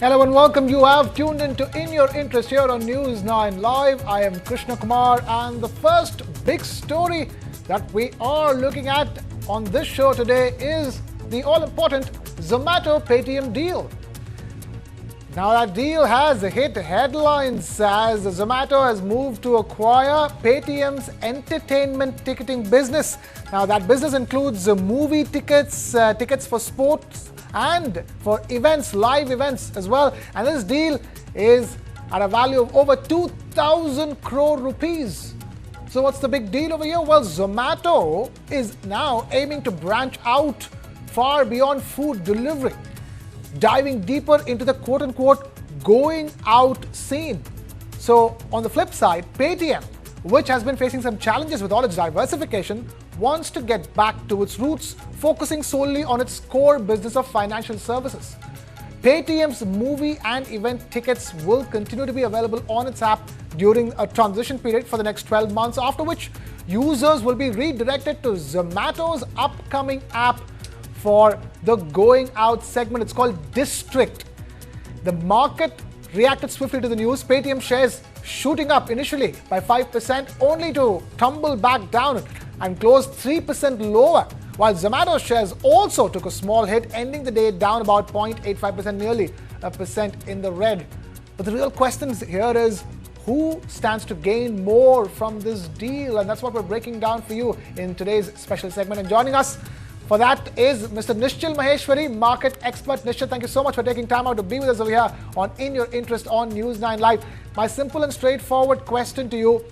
Hello and welcome. You have tuned into In Your Interest here on News9 Live. I am Krishna Kumar, and the first big story that we are looking at on this show today is the all-important Zomato-Paytm deal. Now that deal has hit headlines as Zomato has moved to acquire Paytm's entertainment ticketing business. Now that business includes movie tickets, tickets for sports and for events, live events as well. And this deal is at a value of over 2,000 crore rupees. So what's the big deal over here? Well, Zomato is now aiming to branch out far beyond food delivery, diving deeper into the quote-unquote going out scene. So on the flip side, Paytm, which has been facing some challenges with all its diversification, wants to get back to its roots, focusing solely on its core business of financial services. Paytm's movie and event tickets will continue to be available on its app during a transition period for the next 12 months, after which users will be redirected to Zomato's upcoming app for the going out segment. It's called District. The market reacted swiftly to the news. Paytm shares shooting up initially by 5%, only to tumble back down and close 3% lower, while Zomato shares also took a small hit, ending the day down about 0.85%, nearly a percent in the red. But the real question here is, who stands to gain more from this deal? And that's what we're breaking down for you in today's special segment. And joining us for that is Mr. Nishchal Maheshwari, market expert. Nishchal, thank you so much for taking time out to be with us over here on In Your Interest on News9 Live. My simple and straightforward question to you: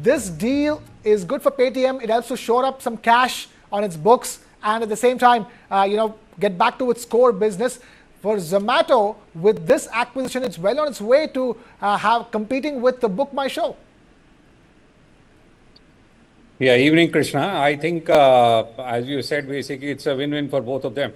this deal is good for Paytm. It helps to shore up some cash on its books and at the same time, get back to its core business. For Zomato, with this acquisition, it's well on its way to competing with the Book My Show. Yeah, evening, Krishna. I think, as you said, basically it's a win-win for both of them.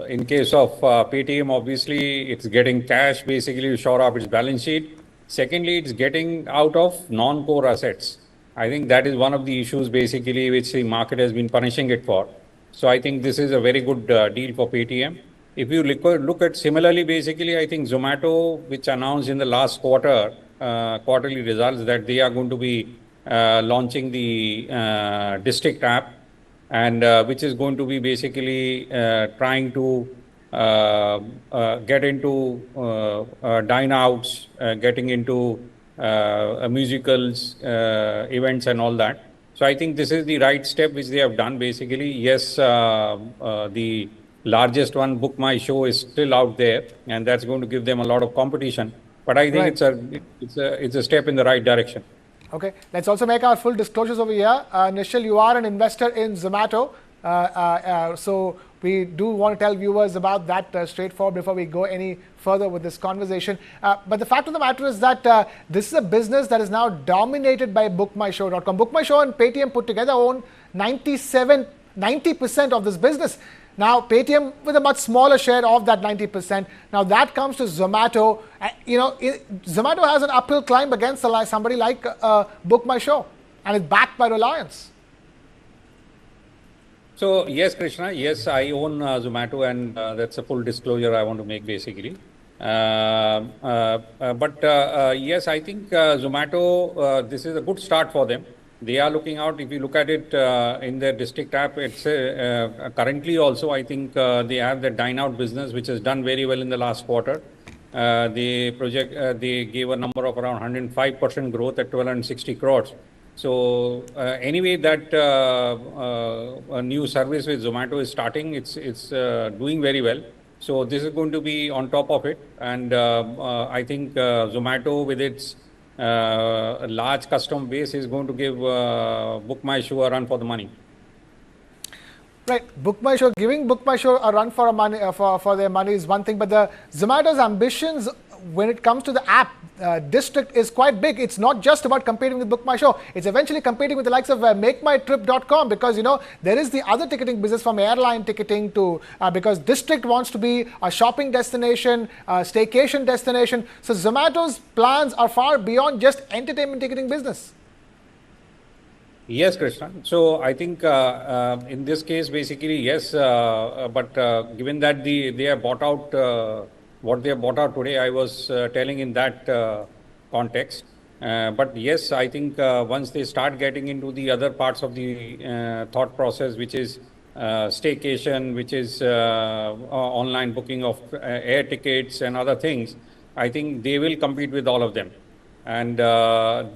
In case of Paytm, obviously it's getting cash basically to shore up its balance sheet. Secondly, it's getting out of non-core assets. I think that is one of the issues basically which the market has been punishing it for. So I think this is a very good deal for Paytm. If you look at similarly, basically, I think Zomato, which announced in the last quarter, quarterly results, that they are going to be launching the District app, and which is going to be basically trying to get into dine outs, getting into musicals, events and all that. So I think this is the right step which they have done basically. Yes, the largest one, Book My Show, is still out there, and that's going to give them a lot of competition. But I think it's a step in the right direction. Okay, let's also make our full disclosures over here. Nishchal, you are an investor in Zomato. So we do want to tell viewers about that straightforward before we go any further with this conversation. But the fact of the matter is that this is a business that is now dominated by BookMyShow.com. BookMyShow and Paytm put together own 90% of this business. Now, Paytm with a much smaller share of that 90%. Now, that comes to Zomato. Zomato has an uphill climb against somebody like Book My Show, and it's backed by Reliance. So, yes, Krishna, yes, I own Zomato, and that's a full disclosure I want to make basically. Yes, I think Zomato, this is a good start for them. They are looking out. If you look at it in their District app, it's currently also, I think they have the dine out business, which has done very well in the last quarter. They gave a number of around 105% growth at 1,260 crores. So anyway, that a new service with Zomato is starting. It's doing very well. So this is going to be on top of it. And I think Zomato, with its a large customer base, is going to give Book My Show a run for the money. Right, giving Book My Show a run for their money is one thing, but the Zomato's ambitions when it comes to the app District is quite big. It's not just about competing with Book My Show. It's eventually competing with the likes of MakeMyTrip.com, because there is the other ticketing business from airline ticketing to because District wants to be a shopping destination, a staycation destination. So Zomato's plans are far beyond just entertainment ticketing business. Yes, Krishna. So I think in this case, basically, yes, but given that they have bought out what they have bought out today, I was telling in that context. But yes, I think once they start getting into the other parts of the thought process, which is staycation, which is online booking of air tickets and other things, I think they will compete with all of them. And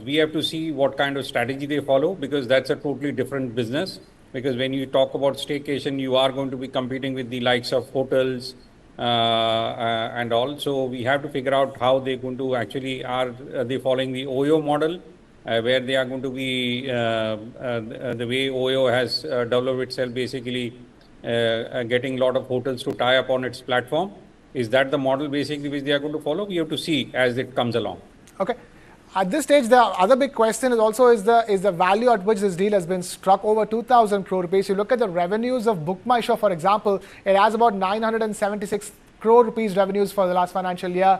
we have to see what kind of strategy they follow, because that's a totally different business. Because when you talk about staycation, you are going to be competing with the likes of hotels and also we have to figure out how they're going to actually, are they following the OYO model, where they are going to be the way OYO has developed itself, basically getting a lot of hotels to tie up on its platform. Is that the model basically which they are going to follow? We have to see as it comes along. Okay. At this stage, the other big question is also is the value at which this deal has been struck, over 2,000 crore rupees. You look at the revenues of Book My Show, for example, it has about 976 crore rupees revenues for the last financial year.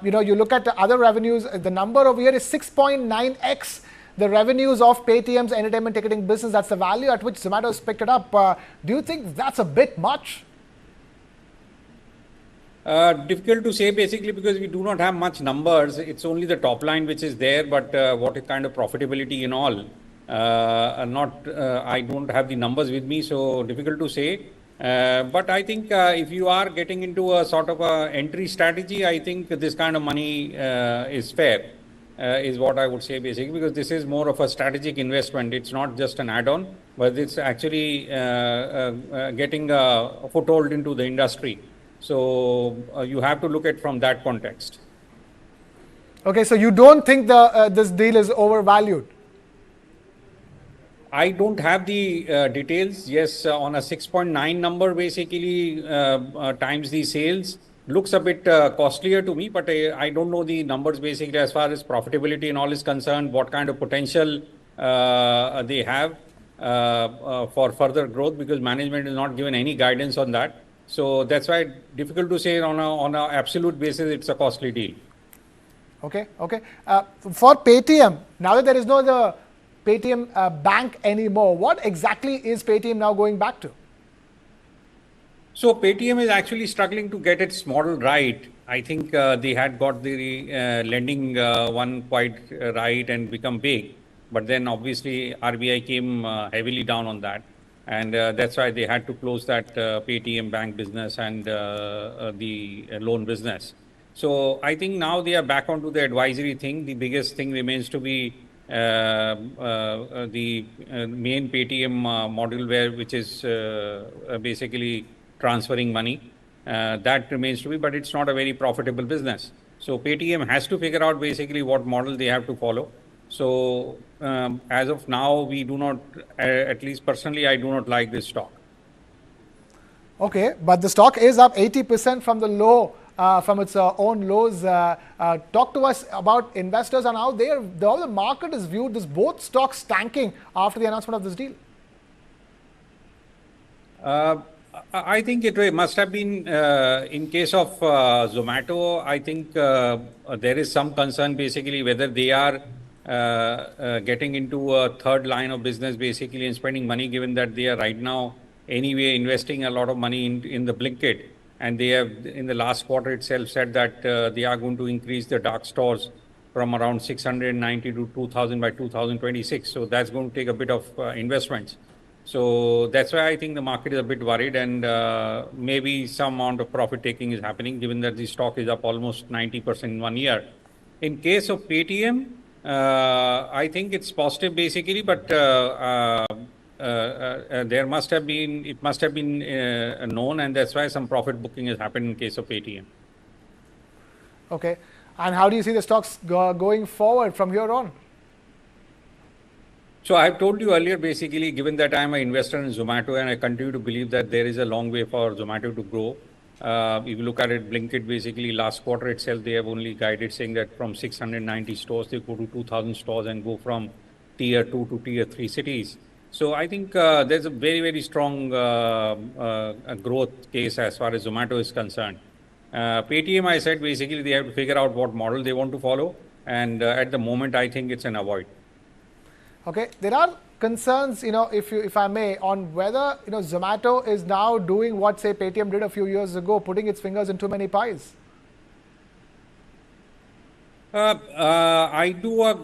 You look at the other revenues, the number over here is 6.9x the revenues of Paytm's entertainment ticketing business. That's the value at which Zomato has picked it up. Do you think that's a bit much? Difficult to say, basically, because we do not have much numbers. It's only the top line which is there, but what kind of profitability and all, I don't have the numbers with me, so difficult to say. But I think if you are getting into a sort of a entry strategy, I think this kind of money is fair, is what I would say, basically, because this is more of a strategic investment. It's not just an add-on, but it's actually getting a foothold into the industry. So you have to look at from that context. Okay, so you don't think this deal is overvalued? I don't have the details. Yes, on a 6.9 number, basically times the sales, looks a bit costlier to me, but I don't know the numbers basically as far as profitability and all is concerned, what kind of potential they have for further growth, because management is not given any guidance on that. So that's why difficult to say on an absolute basis it's a costly deal. Okay. For Paytm, now that there is no the Paytm bank anymore, what exactly is Paytm now going back to? So Paytm is actually struggling to get its model right. I think they had got the lending one quite right and become big. But then obviously RBI came heavily down on that. And that's why they had to close that Paytm bank business and the loan business. So I think now they are back onto the advisory thing. The biggest thing remains to be the main Paytm model, which is basically transferring money. That remains to be, but it's not a very profitable business. So Paytm has to figure out basically what model they have to follow. So as of now, we do not, at least personally, I do not like this stock. Okay, but the stock is up 80% from the low, from its own lows. Talk to us about investors and how the market has viewed this, both stocks tanking after the announcement of this deal. I think it must have been, in case of Zomato, I think there is some concern basically whether they are getting into a third line of business basically and spending money, given that they are right now anyway investing a lot of money in the Blinkit, and they have in the last quarter itself said that they are going to increase the dark stores from around 690 to 2000 by 2026. So that's going to take a bit of investments. So that's why I think the market is a bit worried, and maybe some amount of profit taking is happening, given that the stock is up almost 90% in 1 year. In case of Paytm, I think it's positive basically, but it must have been known, and that's why some profit booking has happened in case of Paytm. Okay, and how do you see the stocks going forward from here on? So I've told you earlier, basically, given that I'm an investor in Zomato and I continue to believe that there is a long way for Zomato to grow. If you look at it, Blinkit, basically last quarter itself, they have only guided saying that from 690 stores, they go to 2000 stores and go from tier 2 to tier 3 cities. So I think there's a very, very strong growth case as far as Zomato is concerned. Paytm, I said, basically they have to figure out what model they want to follow. And at the moment, I think it's an avoid. Okay, there are concerns, if I may, on whether, Zomato is now doing what, say, Paytm did a few years ago, putting its fingers in too many pies. I do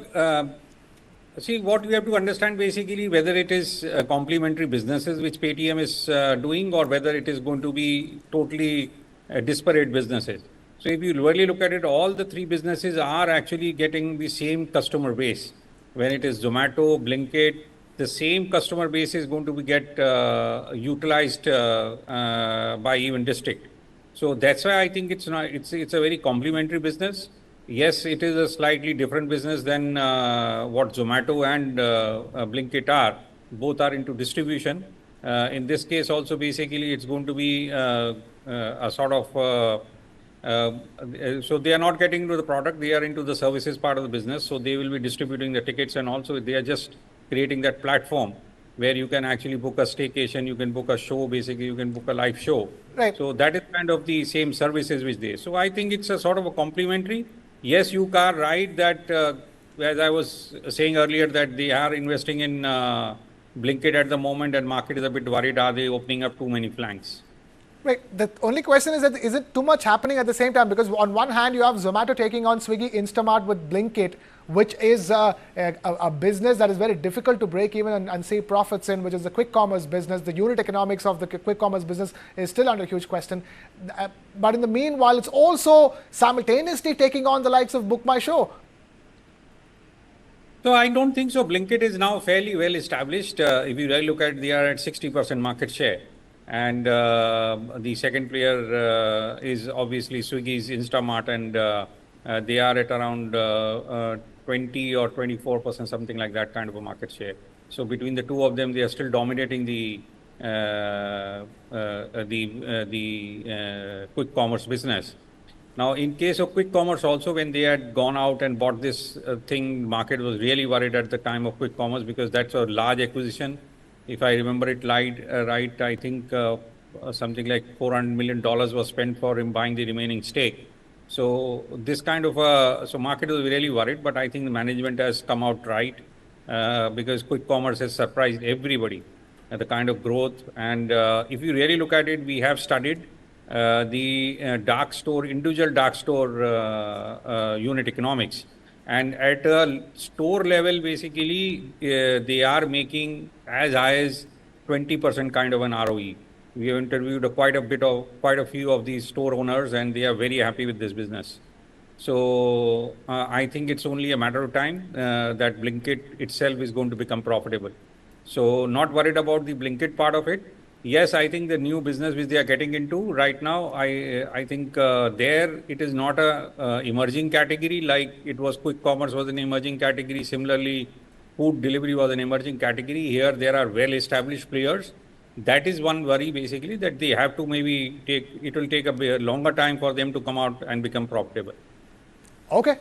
see what we have to understand basically whether it is complementary businesses which Paytm is doing or whether it is going to be totally disparate businesses. So if you really look at it, all the three businesses are actually getting the same customer base. When it is Zomato, Blinkit, the same customer base is going to be get utilized by even district. So that's why I think it's not, it's a very complementary business. Yes, it is a slightly different business than what Zomato and Blinkit are. Both are into distribution. In this case also basically it's going to be a sort of so they are not getting into the product, they are into the services part of the business. So they will be distributing the tickets, and also they are just creating that platform where you can actually book a staycation, you can book a show, basically you can book a live show. Right. So that is kind of the same services which they. So I think it's a sort of a complementary. Yes, you are right that as I was saying earlier that they are investing in Blinkit at the moment, and market is a bit worried. Are they opening up too many flanks? Right. The only question is that is it too much happening at the same time? Because on one hand, you have Zomato taking on Swiggy, Instamart with Blinkit, which is a business that is very difficult to break even and see profits in, which is the quick commerce business. The unit economics of the quick commerce business is still under huge question. But in the meanwhile, it's also simultaneously taking on the likes of Book My Show. So I don't think so. Blinkit is now fairly well established. If you really look at, they are at 60% market share. And the second player is obviously Swiggy's Instamart, and they are at around 20 or 24%, something like that kind of a market share. So between the two of them, they are still dominating the quick commerce business. Now, in case of quick commerce also, when they had gone out and bought this thing, market was really worried at the time of quick commerce because that's a large acquisition. If I remember it right, I think something like $400 million was spent for him buying the remaining stake. So this kind of so market was really worried, but I think the management has come out right because quick commerce has surprised everybody at the kind of growth. And if you really look at it, we have studied the dark store, individual dark store unit economics. And at a store level, basically, they are making as high as 20% kind of an ROE. We have interviewed quite a few of these store owners, and they are very happy with this business. So I think it's only a matter of time that Blinkit itself is going to become profitable. So not worried about the Blinkit part of it. Yes, I think the new business which they are getting into right now, I think there it is not a emerging category like it was. Quick commerce was an emerging category. Similarly, food delivery was an emerging category. Here there are well-established players. That is one worry basically, that they have to maybe it will take a longer time for them to come out and become profitable. Okay.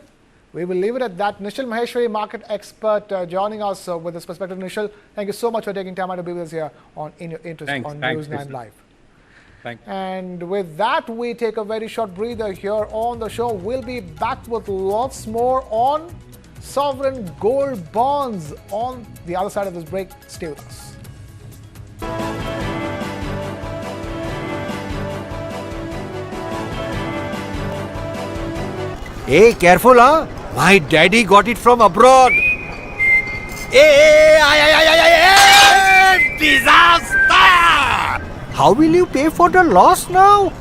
We will leave it at that. Nishal Maheshwari, market expert, joining us with this perspective. Nishal, thank you so much for taking time out to be with us here on In Your Interest on News9 Live. Thank you. And with that, we take a very short breather here on the show. We'll be back with lots more on sovereign gold bonds on the other side of this break. Stay with us. Hey, careful, huh? My daddy got it from abroad. Hey, disaster! How will you pay for the loss now?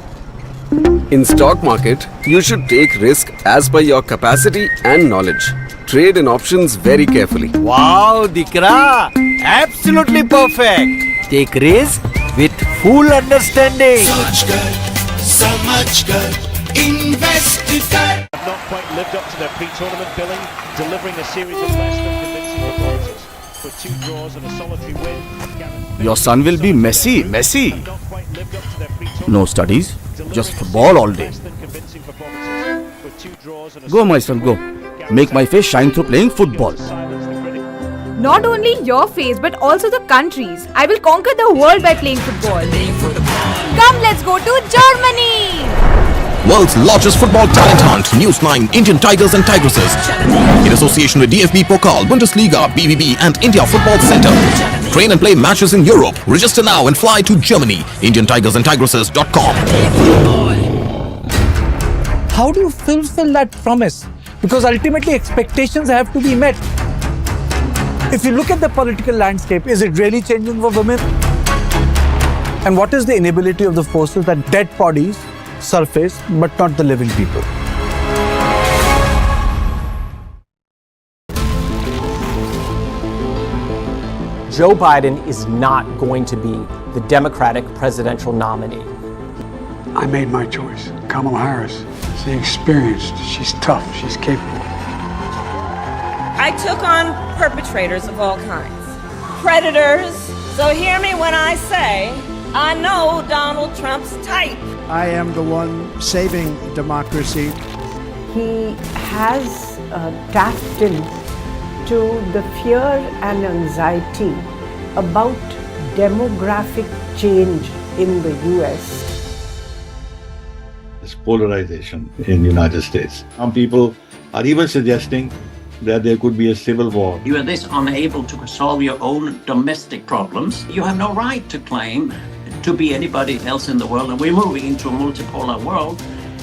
In stock market, you should take risk as per your capacity and knowledge. Trade in options very carefully. Wow, Dikra! Absolutely perfect. Take risk with full understanding. So much good, so much good. Invest good. Not quite lived up to their pre-tournament billing, delivering a series of less than convincing performances. With 2 draws and a solitary win. Your son will be Messi. No studies, just football all day. Go, my son, go. Make my face shine through playing football. Not only your face, but also the country's. I will conquer the world by playing football. Come, let's go to Germany! World's largest football talent hunt, News9 Indian Tigers and Tigresses. In association with DFB Pokal, Bundesliga, BVB and India Football Center. Train and play matches in Europe. Register now and fly to Germany. IndianTigersandTigresses.com. How do you fulfill that promise Because ultimately expectations have to be met. If you look at the political landscape, is it really changing for women? And what is the inability of the forces that dead bodies surface but not the living people? Joe Biden is not going to be the Democratic presidential nominee. I made my choice. Kamala Harris. She's experienced. She's tough. She's capable. I took on perpetrators of all kinds. Predators. So hear me when I say, I know Donald Trump's type. I am the one saving democracy. He has tapped into the fear and anxiety about demographic change in the US. This polarization in the United States. Some people are even suggesting that there could be a civil war. You are this unable to solve your own domestic problems. You have no right to claim to be anybody else in the world. And we're moving into a multipolar world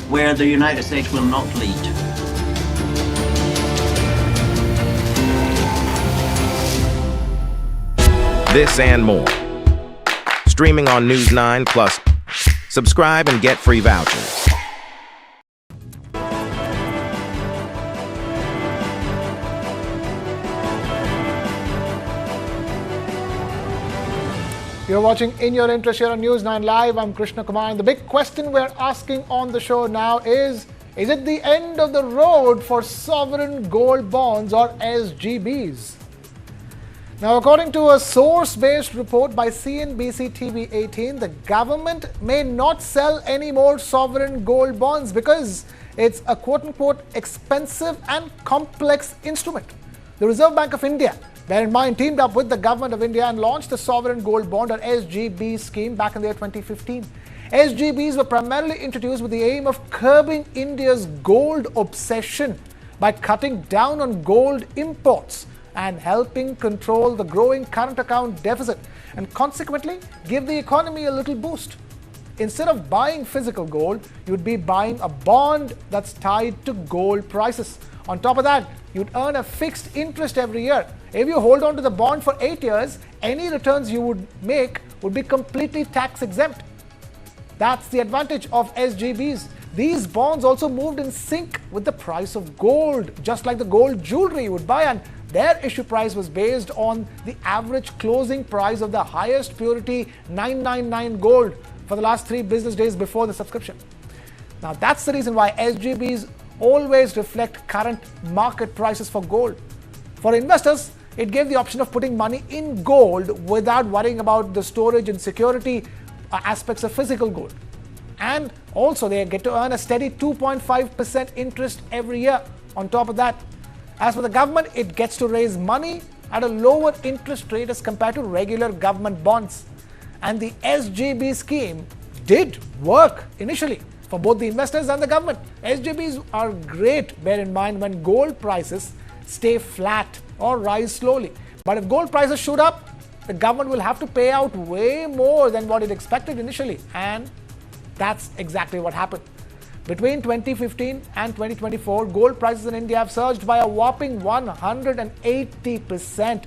where the United States will not lead. This and more. Streaming on News9 Plus. Subscribe and get free vouchers. You're watching In Your Interest here on News9 Live. I'm Krishna Kumar. And the big question we're asking on the show now is it the end of the road for sovereign gold bonds or SGBs? Now, according to a source-based report by CNBC TV 18, the government may not sell any more sovereign gold bonds because it's a quote-unquote expensive and complex instrument. The Reserve Bank of India, bear in mind, teamed up with the Government of India and launched the Sovereign Gold Bond or SGB scheme back in the year 2015. SGBs were primarily introduced with the aim of curbing India's gold obsession by cutting down on gold imports and helping control the growing current account deficit and consequently give the economy a little boost. Instead of buying physical gold, you'd be buying a bond that's tied to gold prices. On top of that, you'd earn a fixed interest every year. If you hold on to the bond for 8 years, any returns you would make would be completely tax exempt. That's the advantage of SGBs. These bonds also moved in sync with the price of gold, just like the gold jewelry you would buy, and their issue price was based on the average closing price of the highest purity 999 gold for the last 3 business days before the subscription. Now that's the reason why SGBs always reflect current market prices for gold. For investors, it gave the option of putting money in gold without worrying about the storage and security aspects of physical gold. And also they get to earn a steady 2.5% interest every year on top of that. As for the government, it gets to raise money at a lower interest rate as compared to regular government bonds. And the SGB scheme did work initially for both the investors and the government. SGBs are great, bear in mind, when gold prices stay flat or rise slowly. But if gold prices shoot up, the government will have to pay out way more than what it expected initially. And that's exactly what happened. Between 2015 and 2024, gold prices in India have surged by a whopping 180%,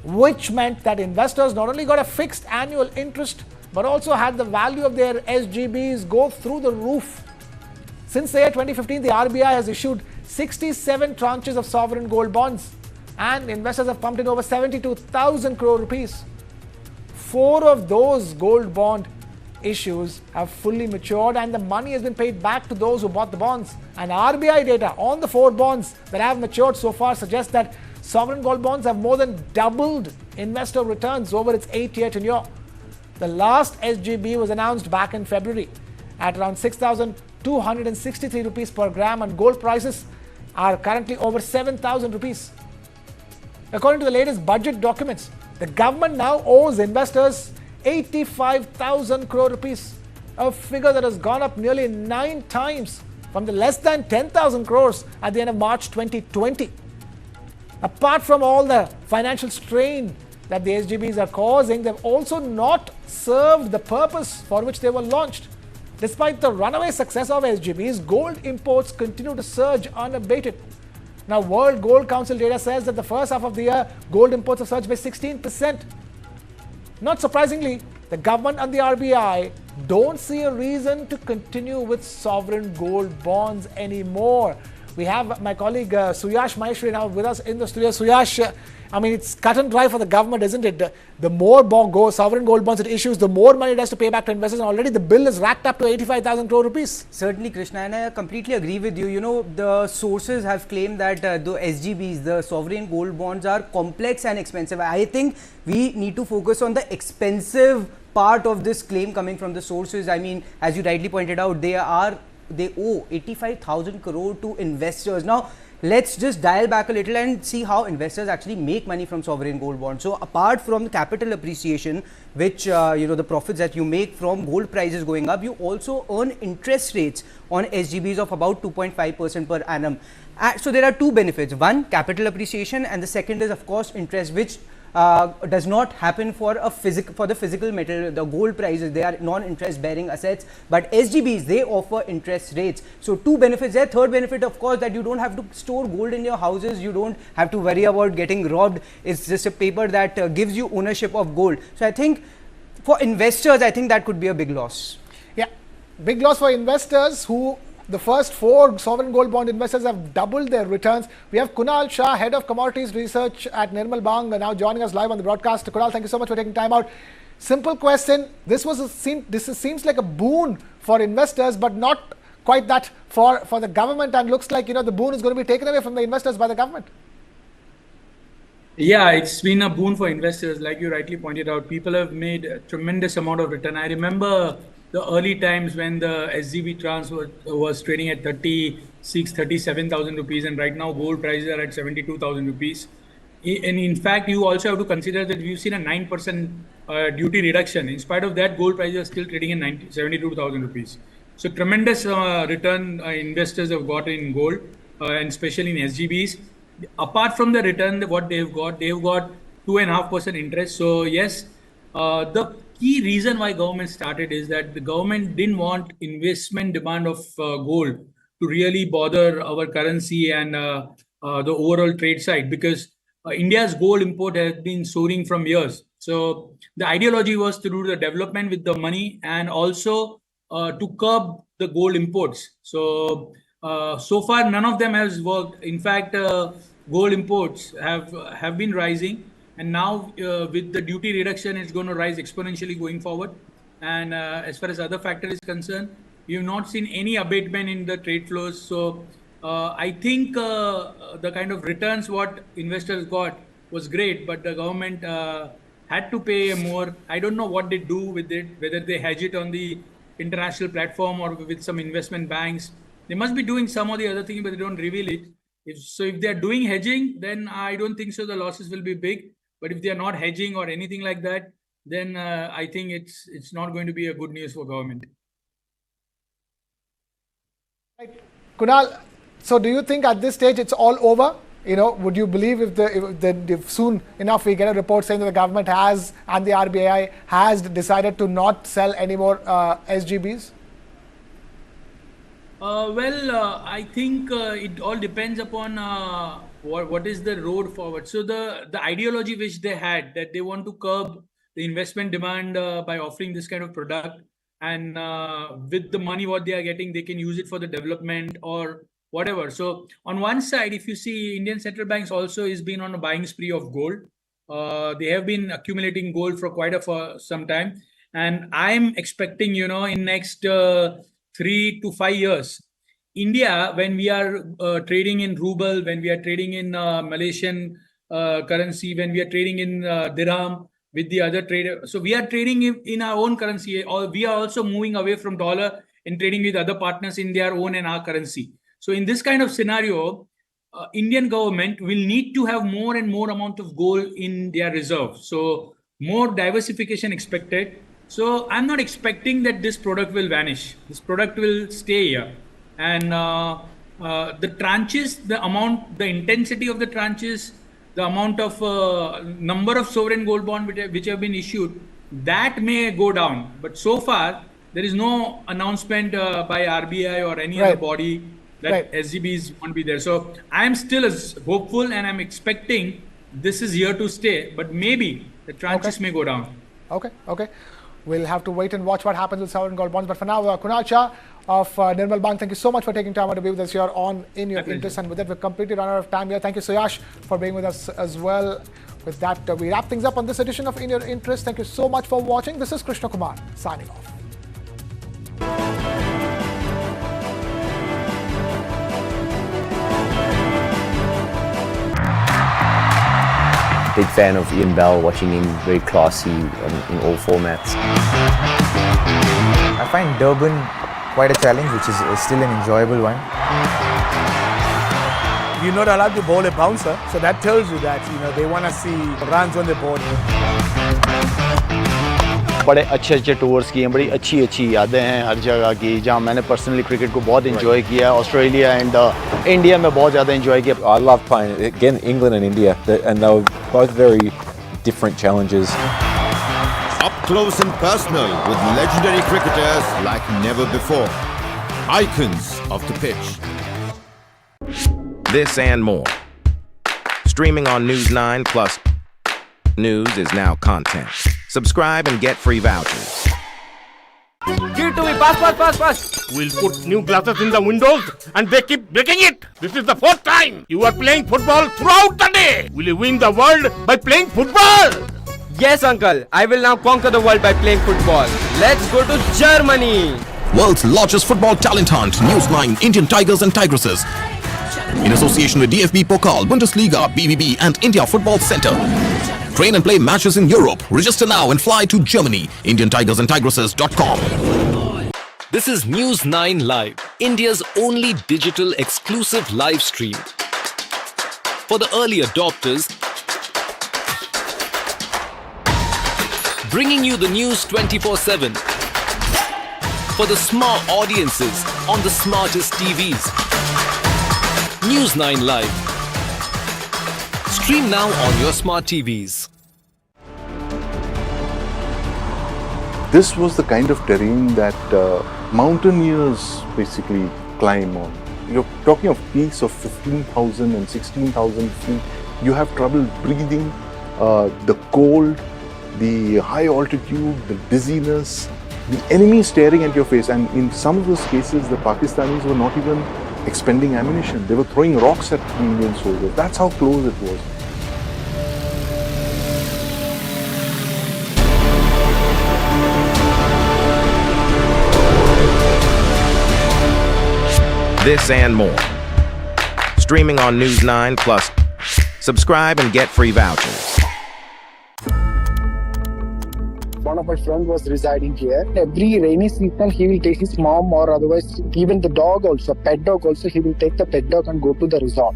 which meant that investors not only got a fixed annual interest, but also had the value of their SGBs go through the roof. Since the year 2015, the RBI has issued 67 tranches of sovereign gold bonds, and investors have pumped in over 72,000 crore rupees. 4 of those gold bond issues have fully matured and the money has been paid back to those who bought the bonds. And RBI data on the 4 bonds that have matured so far suggests that sovereign gold bonds have more than doubled investor returns over its 8-year tenure. The last SGB was announced back in February at around 6,263 rupees per gram, and gold prices are currently over 7,000 rupees. According to the latest budget documents, the government now owes investors 85,000 crore rupees, a figure that has gone up nearly 9 times from the less than 10,000 crores at the end of March 2020. Apart from all the financial strain that the SGBs are causing, they've also not served the purpose for which they were launched. Despite the runaway success of SGBs, gold imports continue to surge unabated. Now, World Gold Council data says that the first half of the year, gold imports have surged by 16%. Not surprisingly, the government and the RBI don't see a reason to continue with sovereign gold bonds anymore. We have my colleague Suyash Maheshwari now with us in the studio. Suyash, I mean, it's cut and dry for the government, isn't it? The more sovereign gold bonds it issues, the more money it has to pay back to investors. And already the bill is racked up to 85,000 crore rupees. Certainly, Krishna, and I completely agree with you. You know, the sources have claimed that the SGBs, the sovereign gold bonds, are complex and expensive. I think we need to focus on the expensive part of this claim coming from the sources. I mean, as you rightly pointed out, they owe 85,000 crore to investors. Now, let's just dial back a little and see how investors actually make money from sovereign gold bonds. So, apart from the capital appreciation, which, the profits that you make from gold prices going up, you also earn interest rates on SGBs of about 2.5% per annum. So, there are two benefits. One, capital appreciation, and the second is, of course, interest, which does not happen for the physical metal. The gold prices, they are non-interest bearing assets, but SGBs, they offer interest rates. So two benefits there. Third benefit, of course, that you don't have to store gold in your houses. You don't have to worry about getting robbed. It's just a paper that gives you ownership of gold. So I think for investors, I think that could be a big loss. Yeah, big loss for investors who the first 4 sovereign gold bond investors have doubled their returns. We have Kunal Shah, Head of Commodities Research at Nirmal Bang, now joining us live on the broadcast. Kunal, thank you so much for taking time out. Simple question. This seems like a boon for investors, but not quite that for the government, and looks like, the boon is going to be taken away from the investors by the government. Yeah, it's been a boon for investors. Like you rightly pointed out, people have made a tremendous amount of return. I remember the early times when the SGB trans was trading at 37,000 rupees, and right now gold prices are at 72,000 rupees. And in fact, you also have to consider that we've seen a 9% duty reduction. In spite of that, gold prices are still trading at 72,000 rupees. So tremendous return investors have got in gold, and especially in SGBs. Apart from the return, what they've got 2.5% interest. So yes, the key reason why government started is that the government didn't want investment demand of gold to really bother our currency and the overall trade side, because India's gold import has been soaring from years. So the ideology was to do the development with the money and also to curb the gold imports. So so far none of them has worked. In fact, gold imports have been rising. And now with the duty reduction, it's going to rise exponentially going forward. And as far as other factor is concerned, we have not seen any abatement in the trade flows. So I think the kind of returns what investors got was great, but the government had to pay more. I don't know what they do with it, whether they hedge it on the international platform or with some investment banks. They must be doing some of the other things, but they don't reveal it. If they're doing hedging, then I don't think so the losses will be big. But if they are not hedging or anything like that, then I think it's not going to be a good news for government. Right. Kunal, so do you think at this stage it's all over? Would you believe if soon enough we get a report saying that the government has and the RBI has decided to not sell any more SGBs? I think it all depends upon what is the road forward. So the ideology which they had, that they want to curb the investment demand by offering this kind of product, and with the money what they are getting, they can use it for the development or whatever. So on one side, if you see, Indian central banks also has been on a buying spree of gold. They have been accumulating gold for some time, and I'm expecting, in next 3 to 5 years, India, when we are trading in ruble, when we are trading in Malaysian currency, when we are trading in dirham with the other trader, so we are trading in our own currency, or we are also moving away from dollar and trading with other partners in their own and our currency. So in this kind of scenario, Indian government will need to have more and more amount of gold in their reserve. So more diversification expected. So I'm not expecting that this product will vanish. This product will stay here. And the tranches, the amount, the intensity of the tranches, the amount of number of sovereign gold bond which have been issued, that may go down. But so far, there is no announcement by RBI or any other body that SGBs won't be there. So I'm still as hopeful, and I'm expecting this is here to stay, but maybe the tranches may go down. Okay. We'll have to wait and watch what happens with sovereign gold bonds. But for now, Kunal Shah of Nirmal Bank, thank you so much for taking time out to be with us here on In Your Interest. And with that, we've completely run out of time here. Thank you, Suyash, for being with us as well. With that, we wrap things up on this edition of In Your Interest. Thank you so much for watching. This is Krishna Kumar signing off. Big fan of Ian Bell, watching him very classy in all formats. I find Durban quite a challenge, which is still an enjoyable one. You're not allowed to bowl a bouncer, so that tells you that they want to see runs on the board. बड़े अच्छे tours किए हैं, बड़ी अच्छी यादें हैं हर जगह की, जहाँ मैंने पर्सनली क्रिकेट को बहुत एंजॉय किया है. ऑस्ट्रेलिया एंड इंडिया में बहुत ज़्यादा एंजॉय किया. I love playing again England and India, and they were both very different challenges. Up close and personal with legendary cricketers like never before. Icons of the pitch. This and more. Streaming on News9 Plus. News is now content. Subscribe and get free vouchers. Give it to me. Pass. We'll put new glasses in the windows and they keep breaking it. This is the fourth time you are playing football throughout the day. Will you win the world by playing football? Yes, uncle. I will now conquer the world by playing football. Let's go to Germany. World's largest football talent hunt, News9 Indian Tigers and Tigresses. In association with DFB Pokal, Bundesliga, BVB and India Football Center. Train and play matches in Europe. Register now and fly to Germany. IndianTigersandTigresses.com. This is News9 Live, India's only digital exclusive live stream. For the early adopters, bringing you the news 24/7. For the smart audiences on the smartest TVs. News9 Live. Stream now on your smart TVs. This was the kind of terrain that mountaineers basically climb on. You're talking of peaks of 15,000 and 16,000 feet. You have trouble breathing, the cold, the high altitude, the dizziness, the enemy staring at your face. And in some of those cases, the Pakistanis were not even expending ammunition. They were throwing rocks at the Indian soldiers. That's how close it was. This and more. Streaming on News9 Plus. Subscribe and get free vouchers. One of my friends was residing here. Every rainy season, he will take his mom, or otherwise even the dog also, pet dog also, he will take the pet dog and go to the resort,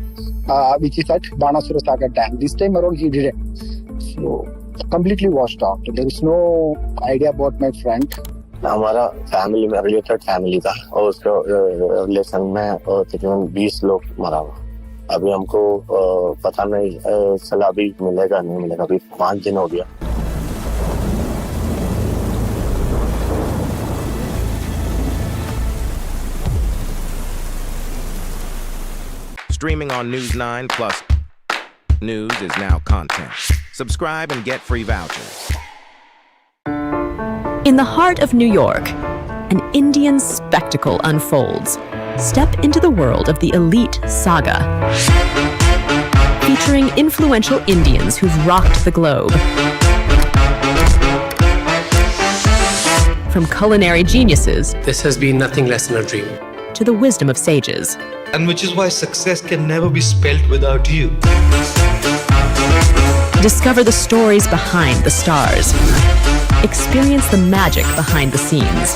which is at Banasura Sagar Dam. This time around, he didn't. So, completely washed out. There is no idea about my friend. हमारा family में related family था और उसके relation में तकरीबन 20 लोग मरा हुआ. अभी हमको पता नहीं सलाह भी मिलेगा नहीं मिलेगा. अभी 5 दिन हो गया. Streaming on News9 Plus. News is now content. Subscribe and get free vouchers. In the heart of New York, an Indian spectacle unfolds. Step into the world of the Elite Saga. Featuring influential Indians who've rocked the globe. From culinary geniuses. This has been nothing less than a dream. To the wisdom of sages. And which is why success can never be spelt without you. Discover the stories behind the stars. Experience the magic behind the scenes.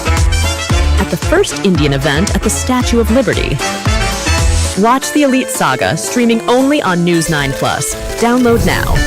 At the first Indian event at the Statue of Liberty. Watch the Elite Saga streaming only on News9 Plus. Download now.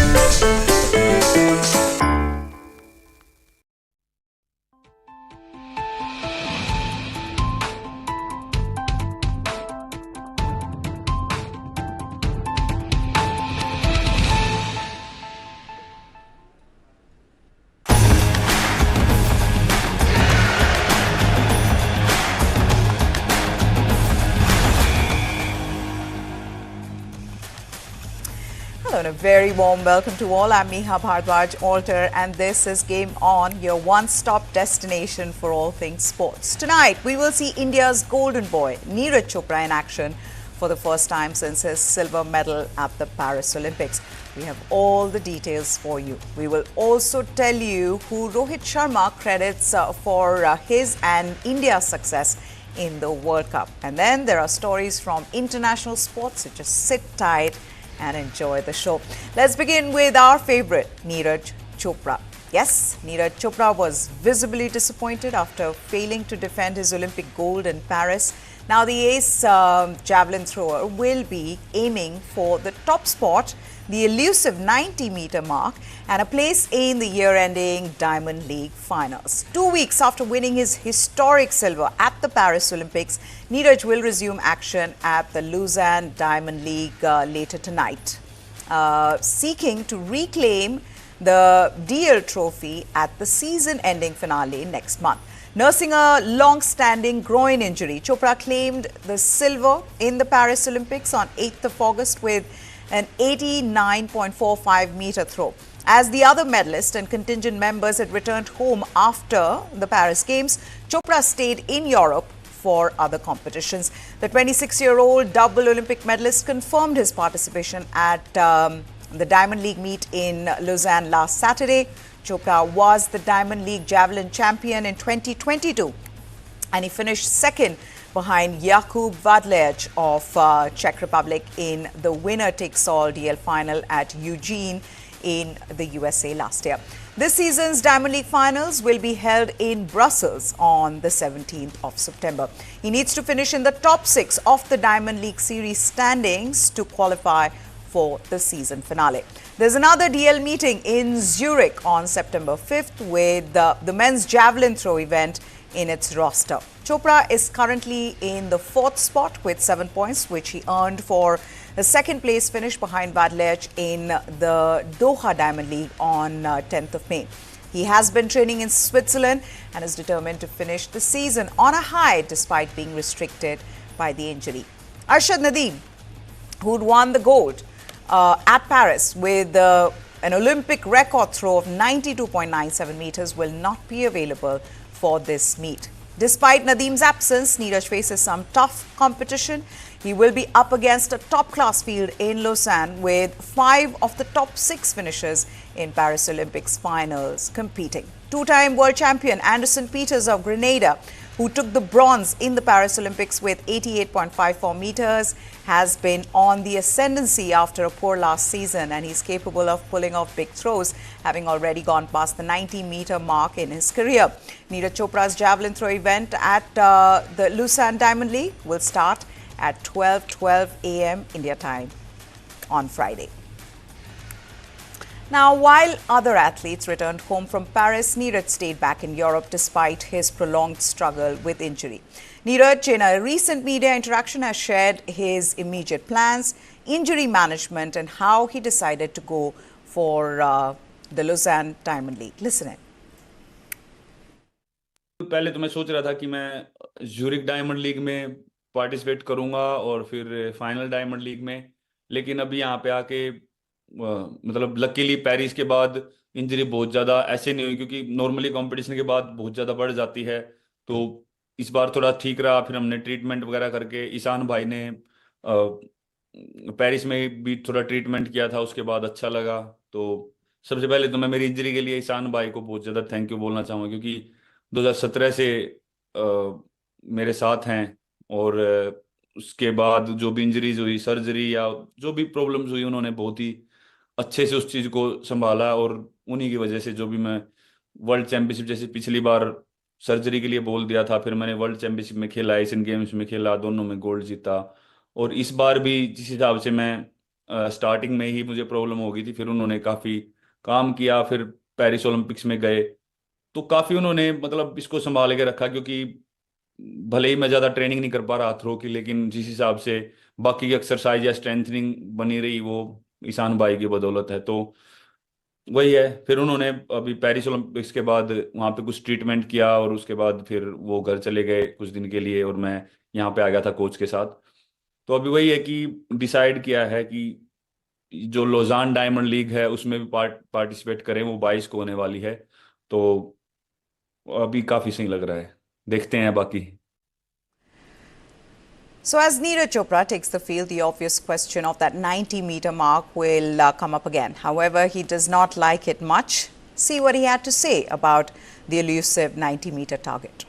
and a very warm welcome to all. I'm Neha Bhardwaj Alter, and this is Game On, your one-stop destination for all things sports. Tonight, we will see India's golden boy, Neeraj Chopra, in action for the first time since his silver medal at the Paris Olympics. We have all the details for you. We will also tell you who Rohit Sharma credits for his and India's success in the World Cup. And then there are stories from international sports, so just sit tight and enjoy the show. Let's begin with our favorite, Neeraj Chopra. Yes, Neeraj Chopra was visibly disappointed after failing to defend his Olympic gold in Paris. Now the ace javelin thrower will be aiming for the top spot, the elusive 90-meter mark, and a place in the year-ending Diamond League finals. 2 weeks after winning his historic silver at the Paris Olympics, Neeraj will resume action at the Lausanne Diamond League later tonight, seeking to reclaim the DL trophy at the season-ending finale next month. Nursing a long-standing groin injury, Chopra claimed the silver in the Paris Olympics on 8th of August with an 89.45-meter throw. As the other medalists and contingent members had returned home after the Paris Games, Chopra stayed in Europe for other competitions. The 26-year-old double Olympic medalist confirmed his participation at the Diamond League meet in Lausanne last Saturday. Chopra was the Diamond League javelin champion in 2022, and he finished second behind Jakub Vadlej of Czech Republic in the winner-takes-all DL final at Eugene in the USA last year. This season's Diamond League finals will be held in Brussels on the 17th of September. He needs to finish in the top 6 of the Diamond League series standings to qualify for the season finale. There's another DL meeting in Zurich on September 5th with the men's javelin throw event in its roster. Chopra is currently in the 4th spot with 7 points, which he earned for a second place finish behind Vadlej in the Doha Diamond League on 10th of May. He has been training in Switzerland and is determined to finish the season on a high despite being restricted by the injury. Arshad Nadeem, who'd won the gold at Paris with an Olympic record throw of 92.97 meters, will not be available for this meet. Despite Nadeem's absence, Neeraj faces some tough competition. He will be up against a top-class field in Lausanne with 5 of the top 6 finishers in Paris Olympics finals competing. Two-time world champion Anderson Peters of Grenada, who took the bronze in the Paris Olympics with 88.54 meters, has been on the ascendancy after a poor last season, and he's capable of pulling off big throws, having already gone past the 90-meter mark in his career. Neeraj Chopra's javelin throw event at the Lausanne Diamond League will start at 12:12 a.m. India time on Friday. Now, while other athletes returned home from Paris, Neeraj stayed back in Europe despite his prolonged struggle with injury. Neeraj, in a recent media interaction, has shared his immediate plans, injury management, and how he decided to go for the Lausanne Diamond League. Listen in. पहले तो मैं सोच रहा था कि मैं Zurich diamond league में participate करूंगा और फिर फाइनल डायमंड लीग में, लेकिन अभी यहाँ पे आके मतलब लकीली पेरिस के बाद इंजरी बहुत ज़्यादा ऐसे नहीं हुई, क्योंकि नॉर्मली कंपटीशन के बाद बहुत ज़्यादा बढ़ जाती है। तो इस बार थोड़ा ठीक रहा, फिर हमने ट्रीटमेंट वगैरह करके, ईशान भाई ने पेरिस में भी थोड़ा ट्रीटमेंट किया था, उसके बाद अच्छा लगा। तो सबसे पहले तो मैं मेरी इंजरी के लिए ईशान भाई को बहुत ज़्यादा थैंक यू बोलना चाहूँगा, क्योंकि 2017 से मेरे साथ हैं, और उसके बाद जो भी इंजरीज हुई, सर्जरी या जो भी प्रॉब्लम्स हुई, उन्होंने बहुत ही अच्छे से उस चीज़ को संभाला, और उन्हीं की वजह से जो भी मैं वर्ल्ड चैंपियनशिप, जैसे पिछली बार सर्जरी के लिए बोल दिया था, फिर मैंने वर्ल्ड चैंपियनशिप में खेला, एशियन गेम्स में खेला, दोनों में गोल्ड जीता। और इस बार भी जिस हिसाब से मैं स्टार्टिंग में ही मुझे प्रॉब्लम हो गई थी, फिर उन्होंने काफ़ी काम किया, फिर पेरिस ओलंपिक्स में गए तो काफ़ी उन्होंने मतलब इसको संभाल के रखा, क्योंकि भले ही मैं ज़्यादा ट्रेनिंग नहीं कर पा रहा थ्रो की, लेकिन जिस हिसाब से बाकी की एक्सरसाइज या स्ट्रेंथनिंग बनी रही, वो ईशान भाई की बदौलत है। तो वही है, फिर उन्होंने अभी पेरिस ओलंपिक्स के बाद वहाँ पे कुछ ट्रीटमेंट किया, और उसके बाद फिर वो घर चले गए कुछ दिन के लिए, और मैं यहाँ पे आ गया था कोच के साथ। तो अभी वही है कि डिसाइड किया है कि जो लोजान डायमंड लीग है उसमें भी पार्टिसिपेट करें, वो 22 को होने वाली है। तो अभी काफी सही लग रहा है, देखते हैं बाकी। So as Neeraj Chopra takes the field, the obvious question of that 90-meter mark will come up again. However, he does not like it much. See what he had to say about the elusive 90-meter target.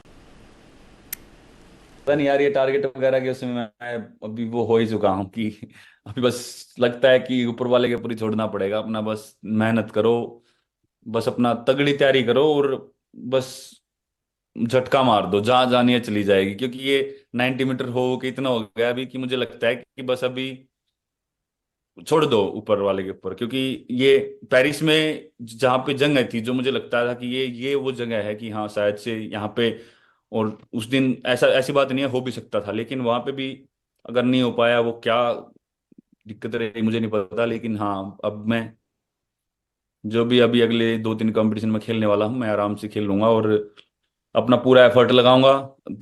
पता नहीं यार, ये target वगैरह के उसमें मैं अभी वो हो ही चुका हूँ कि अभी बस लगता है कि ऊपर वाले के ऊपर ही छोड़ना पड़ेगा। अपना बस मेहनत करो, बस अपना तगड़ी तैयारी करो और बस झटका मार दो, जहां जानी है चली जाएगी। क्योंकि ये 90 मीटर हो के इतना हो गया अभी कि मुझे लगता है कि बस अभी छोड़ दो ऊपर वाले के ऊपर। क्योंकि ये पेरिस में जहां पे जंग थी, जो मुझे लगता था कि ये वो जगह है कि हाँ शायद से यहाँ पे, और उस दिन ऐसी बात नहीं है, हो भी सकता था, लेकिन वहां पे भी अगर नहीं हो पाया, वो क्या दिक्कत रही मुझे नहीं पता। लेकिन हाँ, अब मैं जो भी अभी अगले 2-3 कंपटीशन में खेलने वाला हूँ, मैं आराम से खेल लूंगा और अपना पूरा एफर्ट लगाऊंगा।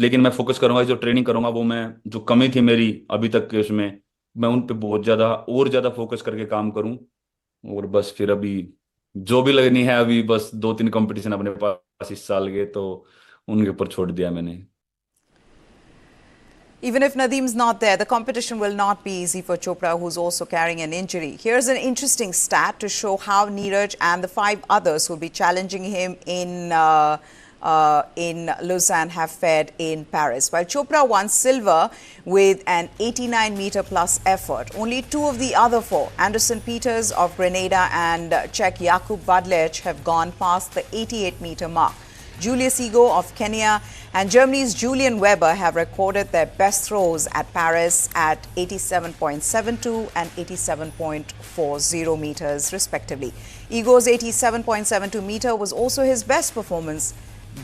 लेकिन मैं फोकस करूंगा, जो ट्रेनिंग करूंगा वो मैं, जो कमी थी मेरी अभी तक के उसमें, मैं उन पे बहुत ज्यादा फोकस करके काम करूं। और बस फिर अभी जो भी लगनी है, अभी बस 2-3 कंपटीशन अपने पास इस साल के, तो उनके ऊपर छोड़ दिया मैंने। Even if Nadeem's not there, the competition will not be easy for Chopra, who's also carrying an injury. Here's an interesting stat to show how Neeraj and the 5 others who will be challenging him in Lausanne have fared in Paris. While Chopra won silver with an 89-meter plus effort, only 2 of the other 4, Anderson Peters of Grenada and Czech Jakub Vadlec, have gone past the 88-meter mark. Julius Ego of Kenya and Germany's Julian Weber have recorded their best throws at Paris at 87.72 and 87.40 meters respectively. Ego's 87.72 meter was also his best performance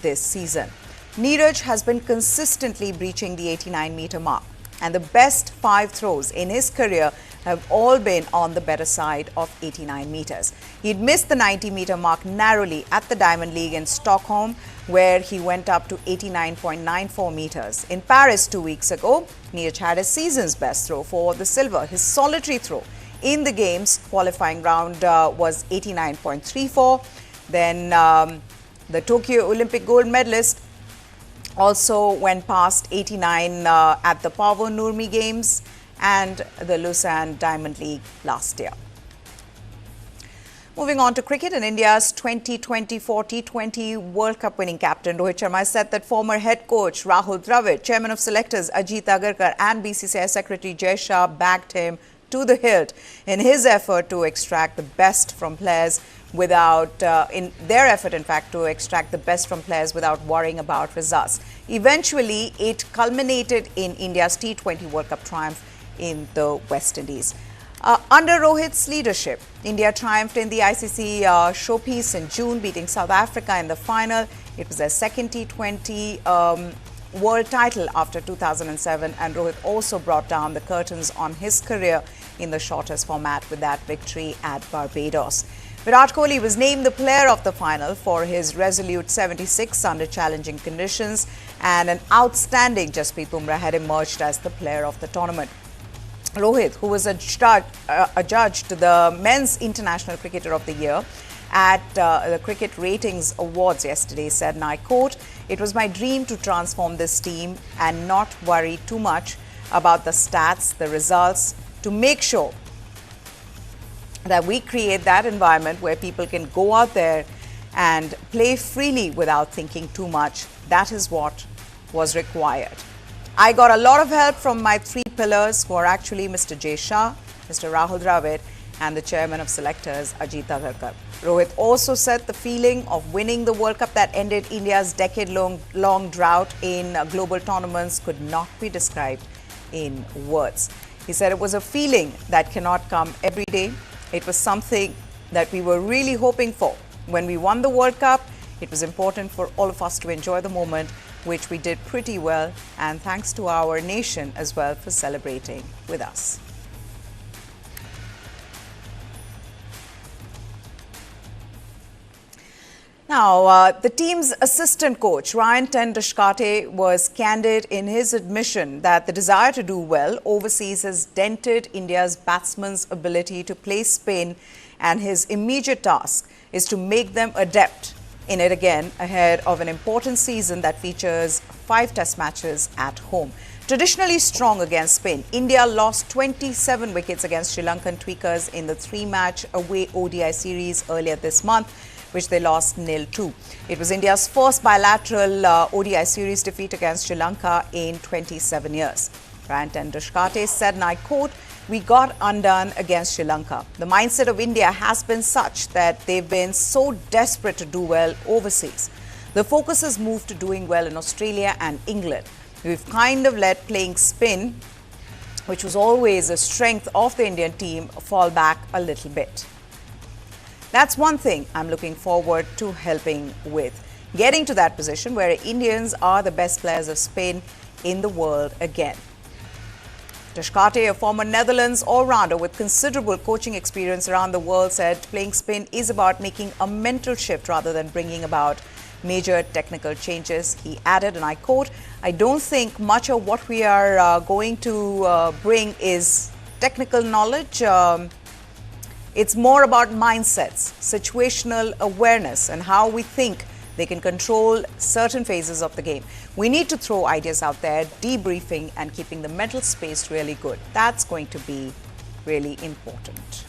this season. Neeraj has been consistently breaching the 89-meter mark, and the best 5 throws in his career have all been on the better side of 89 meters. He'd missed the 90-meter mark narrowly at the Diamond League in Stockholm, where he went up to 89.94 meters. In Paris 2 weeks ago, Neeraj had his season's best throw for the silver. His solitary throw in the game's qualifying round was 89.34. Then the Tokyo Olympic gold medalist also went past 89 at the Pavo Nurmi Games and the Lausanne Diamond League last year. Moving on to cricket, in India's 2024 T20 World Cup winning captain Rohit Sharma said that former head coach Rahul Dravid, chairman of selectors Ajit Agarkar and BCCI secretary Jay Shah backed him to the hilt in his effort to extract the best from players without, to extract the best from players without worrying about results. Eventually, it culminated in India's T20 World Cup triumph in the West Indies. Under Rohit's leadership, India triumphed in the ICC showpiece in June, beating South Africa in the final. It was their second T20 world title after 2007, and Rohit also brought down the curtains on his career in the shortest format with that victory at Barbados. Virat Kohli was named the player of the final for his resolute 76 under challenging conditions, and an outstanding Jasprit Bumrah had emerged as the player of the tournament. Rohit, who was adjudged the Men's International Cricketer of the Year at the Cricket Ratings Awards yesterday, said, and I quote, "It was my dream to transform this team and not worry too much about the stats, the results, to make sure that we create that environment where people can go out there and play freely without thinking too much. That is what was required. I got a lot of help from my 3 pillars, who are actually Mr. Jay Shah, Mr. Rahul Dravid, and the chairman of selectors, Ajit Agarkar." Rohit also said the feeling of winning the World Cup that ended India's decade-long drought in global tournaments could not be described in words. He said it was a feeling that cannot come every day. It was something that we were really hoping for. When we won the World Cup, it was important for all of us to enjoy the moment, which we did pretty well, and thanks to our nation as well for celebrating with us. Now, Now, the team's assistant coach, Ryan ten Doeschate, was candid in his admission that the desire to do well overseas has dented India's batsmen's ability to play spin, and his immediate task is to make them adept in it again ahead of an important season that features 5 test matches at home. Traditionally strong against spin, India lost 27 wickets against Sri Lankan tweakers in the 3-match away ODI series earlier this month, which they lost 0-2. It was India's first bilateral ODI series defeat against Sri Lanka in 27 years. Ryan ten Doeschate said, and I quote, "We got undone against Sri Lanka. The mindset of India has been such that they've been so desperate to do well overseas. The focus has moved to doing well in Australia and England. We've kind of let playing spin, which was always a strength of the Indian team, fall back a little bit. That's one thing I'm looking forward to helping with, getting to that position where Indians are the best players of spin in the world again." Doeschate, a former Netherlands all-rounder with considerable coaching experience around the world, said playing spin is about making a mental shift rather than bringing about major technical changes. He added, and I quote, "I don't think much of what we are going to bring is technical knowledge. It's more about mindsets, situational awareness, and how we think they can control certain phases of the game. We need to throw ideas out there, debriefing and keeping the mental space really good. That's going to be really important."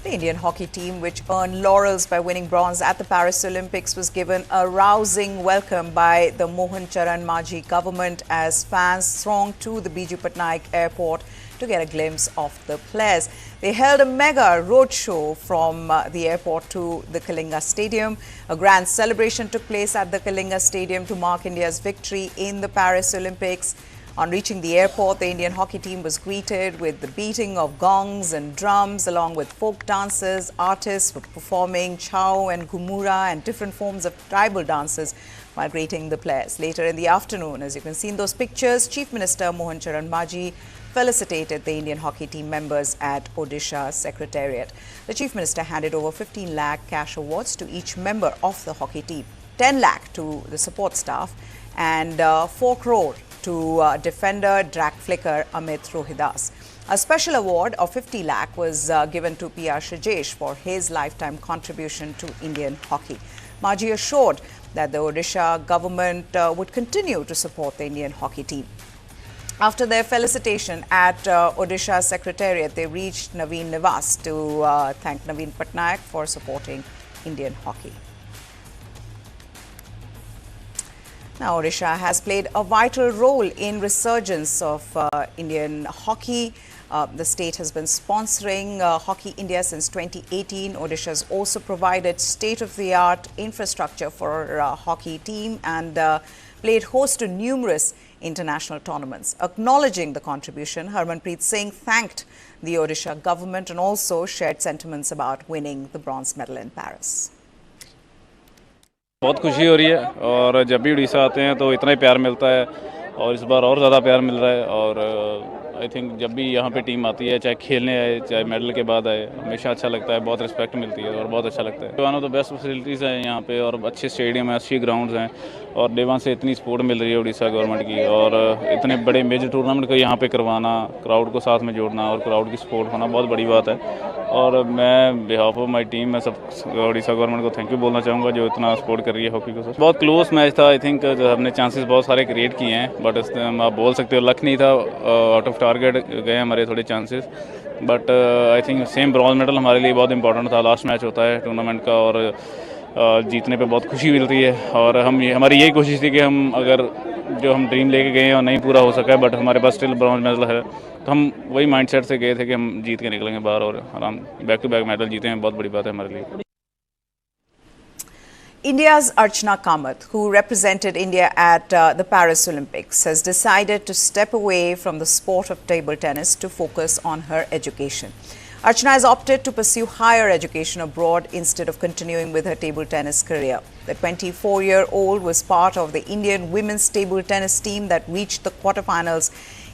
The Indian hockey team, which earned laurels by winning bronze at the Paris Olympics, was given a rousing welcome by the Mohan Charan Majhi government as fans thronged to the Biju Patnaik airport to get a glimpse of the players. They held a mega roadshow from the airport to the Kalinga Stadium. A grand celebration took place at the Kalinga Stadium to mark India's victory in the Paris Olympics. On reaching the airport, the Indian hockey team was greeted with the beating of gongs and drums, along with folk dancers. Artists were performing chow and gumura and different forms of tribal dances while greeting the players. Later in the afternoon, as you can see in those pictures, Chief Minister Mohan Charan Majhi felicitated the Indian hockey team members at Odisha Secretariat. The Chief Minister handed over 15 lakh cash awards to each member of the hockey team, 10 lakh to the support staff, and 4 crore to defender drag flicker Amit Rohidas. A special award of 50 lakh was given to PR Shajesh for his lifetime contribution to Indian hockey. Majhi assured that the Odisha government would continue to support the Indian hockey team. After their felicitation at Odisha Secretariat, they reached Naveen Nivas to thank Naveen Patnaik for supporting Indian hockey. Now, Odisha has played a vital role in resurgence of Indian hockey. The state has been sponsoring Hockey India since 2018. Odisha has also provided state-of-the-art infrastructure for hockey team and played host to numerous international tournaments. Acknowledging the contribution, Harmanpreet Singh thanked the Odisha government and also shared sentiments about winning the bronze medal in Paris. बहुत खुशी हो रही है और जब भी उड़ीसा आते हैं तो इतना ही प्यार मिलता है और इस बार और ज़्यादा प्यार मिल रहा है और आई थिंक जब भी यहाँ पे टीम आती है चाहे खेलने आए चाहे मेडल के बाद आए हमेशा अच्छा लगता है, बहुत रिस्पेक्ट मिलती है और बहुत अच्छा लगता है। One of the best facilities हैं यहाँ पे और अच्छे स्टेडियम हैं, अच्छी ग्राउंड्स हैं और डे वन से इतनी सपोर्ट मिल रही है उड़ीसा गवर्नमेंट की और इतने बड़े मेजर टूर्नामेंट को यहाँ पे करवाना, क्राउड को साथ में जोड़ना और क्राउड की सपोर्ट होना बहुत बड़ी बात है और मैं बिहाफ ऑफ माई टीम मैं सब उड़ीसा गवर्नमेंट को थैंक यू बोलना चाहूँगा जो इतना सपोर्ट कर रही है हॉकी को। बहुत क्लोज मैच था, आई थिंक हमने चांसेस बहुत सारे क्रिएट किए हैं बट आप बोल सकते हो लक नहीं था, आउट ऑफ टारगेट गए हमारे थोड़े chances but I think same bronze medal हमारे लिए बहुत इंपॉर्टेंट था। लास्ट मैच होता है टूर्नामेंट का और जीतने पे बहुत खुशी मिलती है और हमारी यही कोशिश थी कि हम अगर जो हम ड्रीम लेके गए हैं और नहीं पूरा हो सका है बट हमारे पास स्टिल ब्रॉन्ज मेडल है तो हम वही माइंडसेट से गए थे कि हम जीत के निकलेंगे बाहर और आराम बैक टू बैक मेडल जीते हैं, बहुत बड़ी बात है हमारे लिए। India's Archana Kamath, who represented India at the Paris Olympics, has decided to step away from the sport of table tennis to focus on her education. Archana has opted to pursue higher education abroad instead of continuing with her table tennis career. The 24-year-old was part of the Indian women's table tennis team that reached the quarterfinals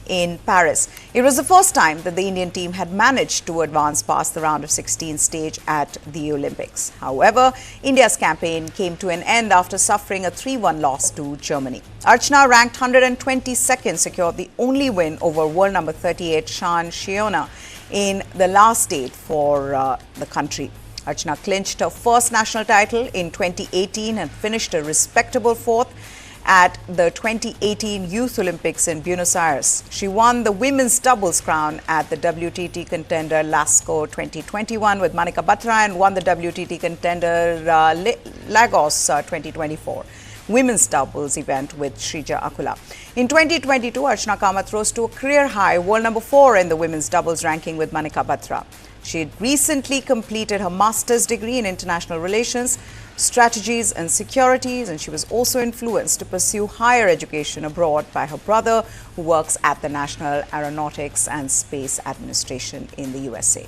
in Paris. It was the first time that the Indian team had managed to advance past the round of 16 stage at the Olympics. However, India's campaign came to an end after suffering a 3-1 loss to Germany. Archana, ranked 122nd, secured the only win over world number 38 Shan Shiona in the last date for the country. Archana clinched her first national title in 2018 and finished a respectable fourth at the 2018 Youth Olympics in Buenos Aires. She won the women's doubles crown at the WTT Contender Lascaux 2021 with Manika Batra and won the WTT Contender Lagos 2024 women's doubles event with Shrija Akula. In 2022, Archana Kamath rose to a career high, world number 4 in the women's doubles ranking with Manika Batra. She had recently completed her master's degree in international relations, strategies and securities, and she was also influenced to pursue higher education abroad by her brother, who works at the National Aeronautics and Space Administration in the USA.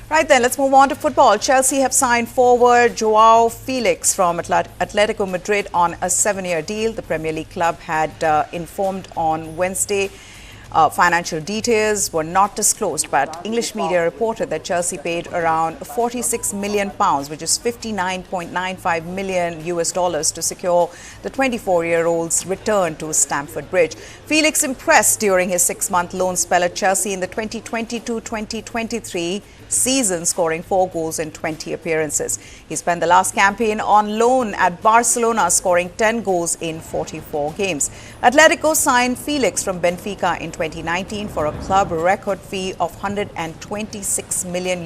Right then, let's move on to football. Chelsea have signed forward Joao Felix from Atletico Madrid on a 7-year deal. The Premier League club had informed on Wednesday. Financial details were not disclosed, but English media reported that Chelsea paid around £46 million, which is $59.95 million to secure the 24-year-old's return to Stamford Bridge. Felix impressed during his 6-month loan spell at Chelsea in the 2022-2023 season, scoring 4 goals in 20 appearances. He spent the last campaign on loan at Barcelona, scoring 10 goals in 44 games. Atletico signed Felix from Benfica in 2019 for a club record fee of €126 million.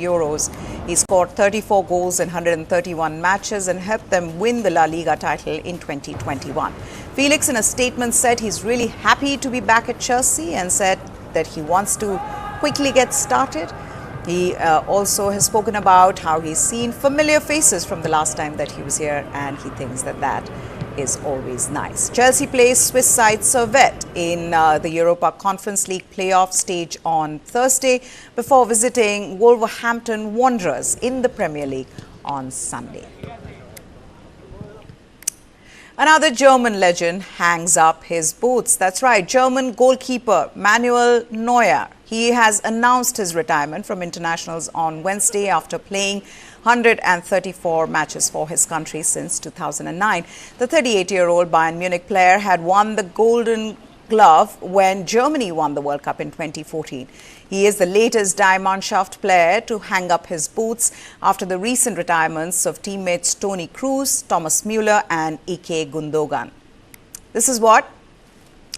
He scored 34 goals in 131 matches and helped them win the La Liga title in 2021. Felix, in a statement, said he's really happy to be back at Chelsea and said that he wants to quickly get started. He also has spoken about how he's seen familiar faces from the last time that he was here, and he thinks that that is always nice. Chelsea plays Swiss side Servette in the Europa Conference League playoff stage on Thursday before visiting Wolverhampton Wanderers in the Premier League on Sunday. Another German legend hangs up his boots. That's right, German goalkeeper Manuel Neuer. He has announced his retirement from internationals on Wednesday after playing 134 matches for his country since 2009. The 38-year-old Bayern Munich player had won the Golden Glove when Germany won the World Cup in 2014. He is the latest Die Mannschaft player to hang up his boots after the recent retirements of teammates Toni Kroos, Thomas Müller and Ike Gundogan. This is what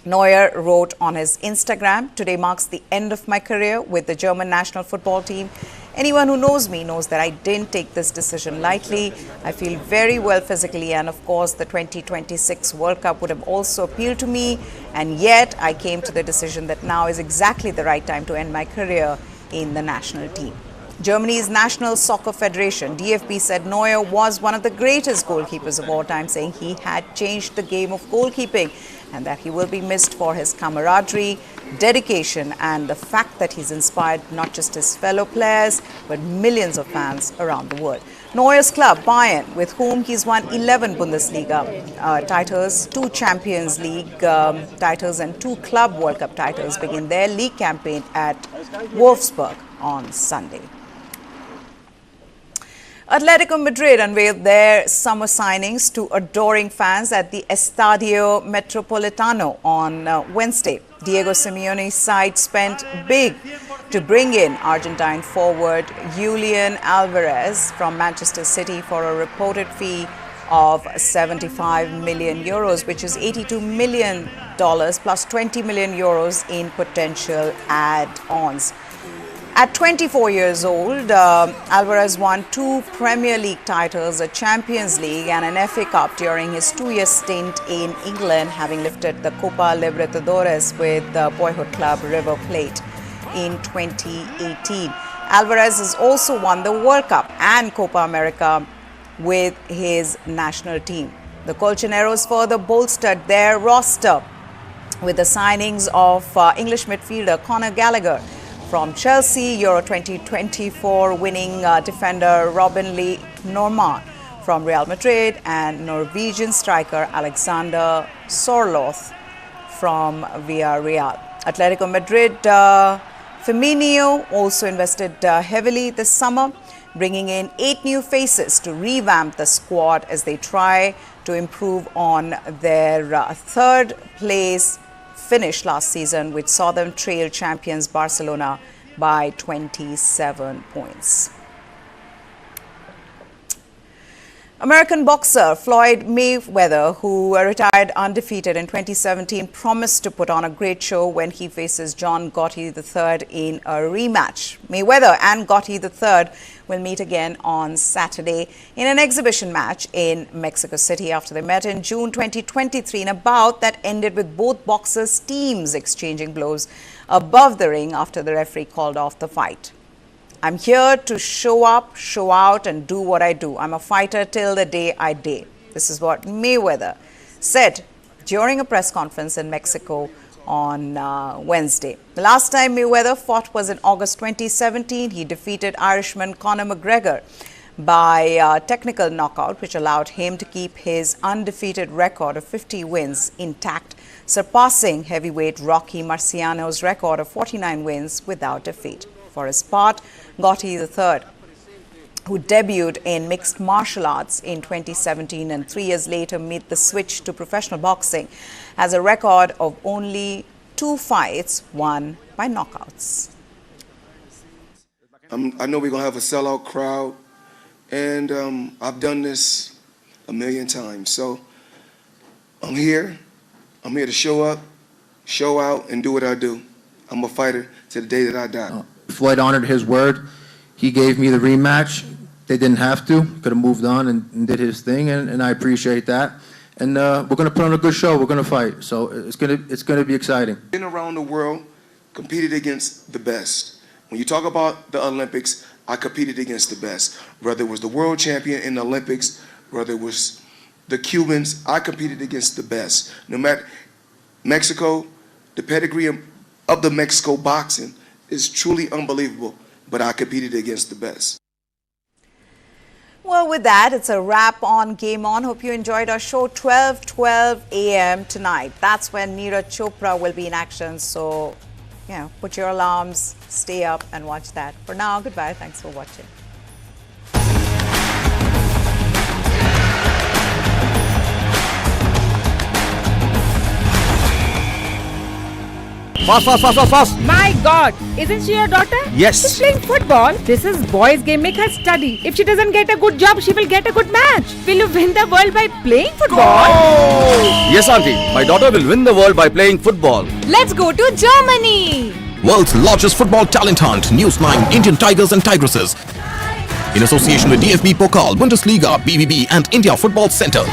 Neuer wrote on his Instagram. Today marks the end of my career with the German national football team. Anyone who knows me knows that I didn't take this decision lightly. I feel very well physically, and of course the 2026 World Cup would have also appealed to me, and yet I came to the decision that now is exactly the right time to end my career in the national team. Germany's National Soccer Federation, DFB, said Neuer was one of the greatest goalkeepers of all time, saying he had changed the game of goalkeeping and that he will be missed for his camaraderie, dedication and the fact that he's inspired not just his fellow players but millions of fans around the world. Neuer's club, Bayern, with whom he's won 11 Bundesliga titles, 2 Champions League titles and 2 Club World Cup titles, begin their league campaign at Wolfsburg on Sunday. Atletico Madrid unveiled their summer signings to adoring fans at the Estadio Metropolitano on Wednesday. Diego Simeone's side spent big to bring in Argentine forward Julian Alvarez from Manchester City for a reported fee of €75 million, which is $82 million plus €20 million in potential add-ons. At 24 years old, Alvarez won 2 Premier League titles, a Champions League and an FA Cup during his 2-year stint in England, having lifted the Copa Libertadores with the boyhood club River Plate in 2018. Alvarez has also won the World Cup and Copa America with his national team. The Colchoneros further bolstered their roster with the signings of English midfielder Conor Gallagher from Chelsea, Euro 2024 winning defender Robin Lee Normann from Real Madrid, and Norwegian striker Alexander Sorloth from Villarreal. Atletico Madrid, Firmino also invested heavily this summer, bringing in 8 new faces to revamp the squad as they try to improve on their third place finish last season, which saw them trail champions Barcelona by 27 points. American boxer Floyd Mayweather, who retired undefeated in 2017, promised to put on a great show when he faces John Gotti III in a rematch. Mayweather and Gotti III will meet again on Saturday in an exhibition match in Mexico City after they met in June 2023 in a bout that ended with both boxers' teams exchanging blows above the ring after the referee called off the fight. I'm here to show up, show out and do what I do. I'm a fighter till the day I die. This is what Mayweather said during a press conference in Mexico on Wednesday. The last time Mayweather fought was in August 2017. He defeated Irishman Conor McGregor by technical knockout, which allowed him to keep his undefeated record of 50 wins intact, surpassing heavyweight Rocky Marciano's record of 49 wins without defeat. For his part, Gotti III, who debuted in mixed martial arts in 2017 and 3 years later made the switch to professional boxing, has a record of only 2 fights won by knockouts. I know we're going to have a sellout crowd, and I've done this a million times. So I'm here to show up, show out, and do what I do. I'm a fighter to the day that I die. Floyd honored his word. He gave me the rematch. They didn't have to. Could have moved on and did his thing, and I appreciate that. And we're going to put on a good show. We're going to fight. So it's going to be exciting. Been around the world, competed against the best. When you talk about the Olympics, I competed against the best. Whether it was the world champion in the Olympics, whether it was the Cubans, I competed against the best. No matter Mexico, the pedigree of the Mexico boxing is truly unbelievable, but I competed against the best. Well, with that, it's a wrap on Game On. Hope you enjoyed our show. 12 a.m. tonight. That's when Neeraj Chopra will be in action. So, put your alarms, stay up and watch that. For now, goodbye. Thanks for watching. Fast. My God, isn't she your daughter? Yes. She's playing football. This is boys' game. Make her study. If she doesn't get a good job, she will get a good match. Will you win the world by playing football? Yes, auntie. My daughter will win the world by playing football. Let's go to Germany. World's largest football talent hunt, News9 Indian Tigers and Tigresses. In association with DFB Pokal, Bundesliga, BVB and India Football Center.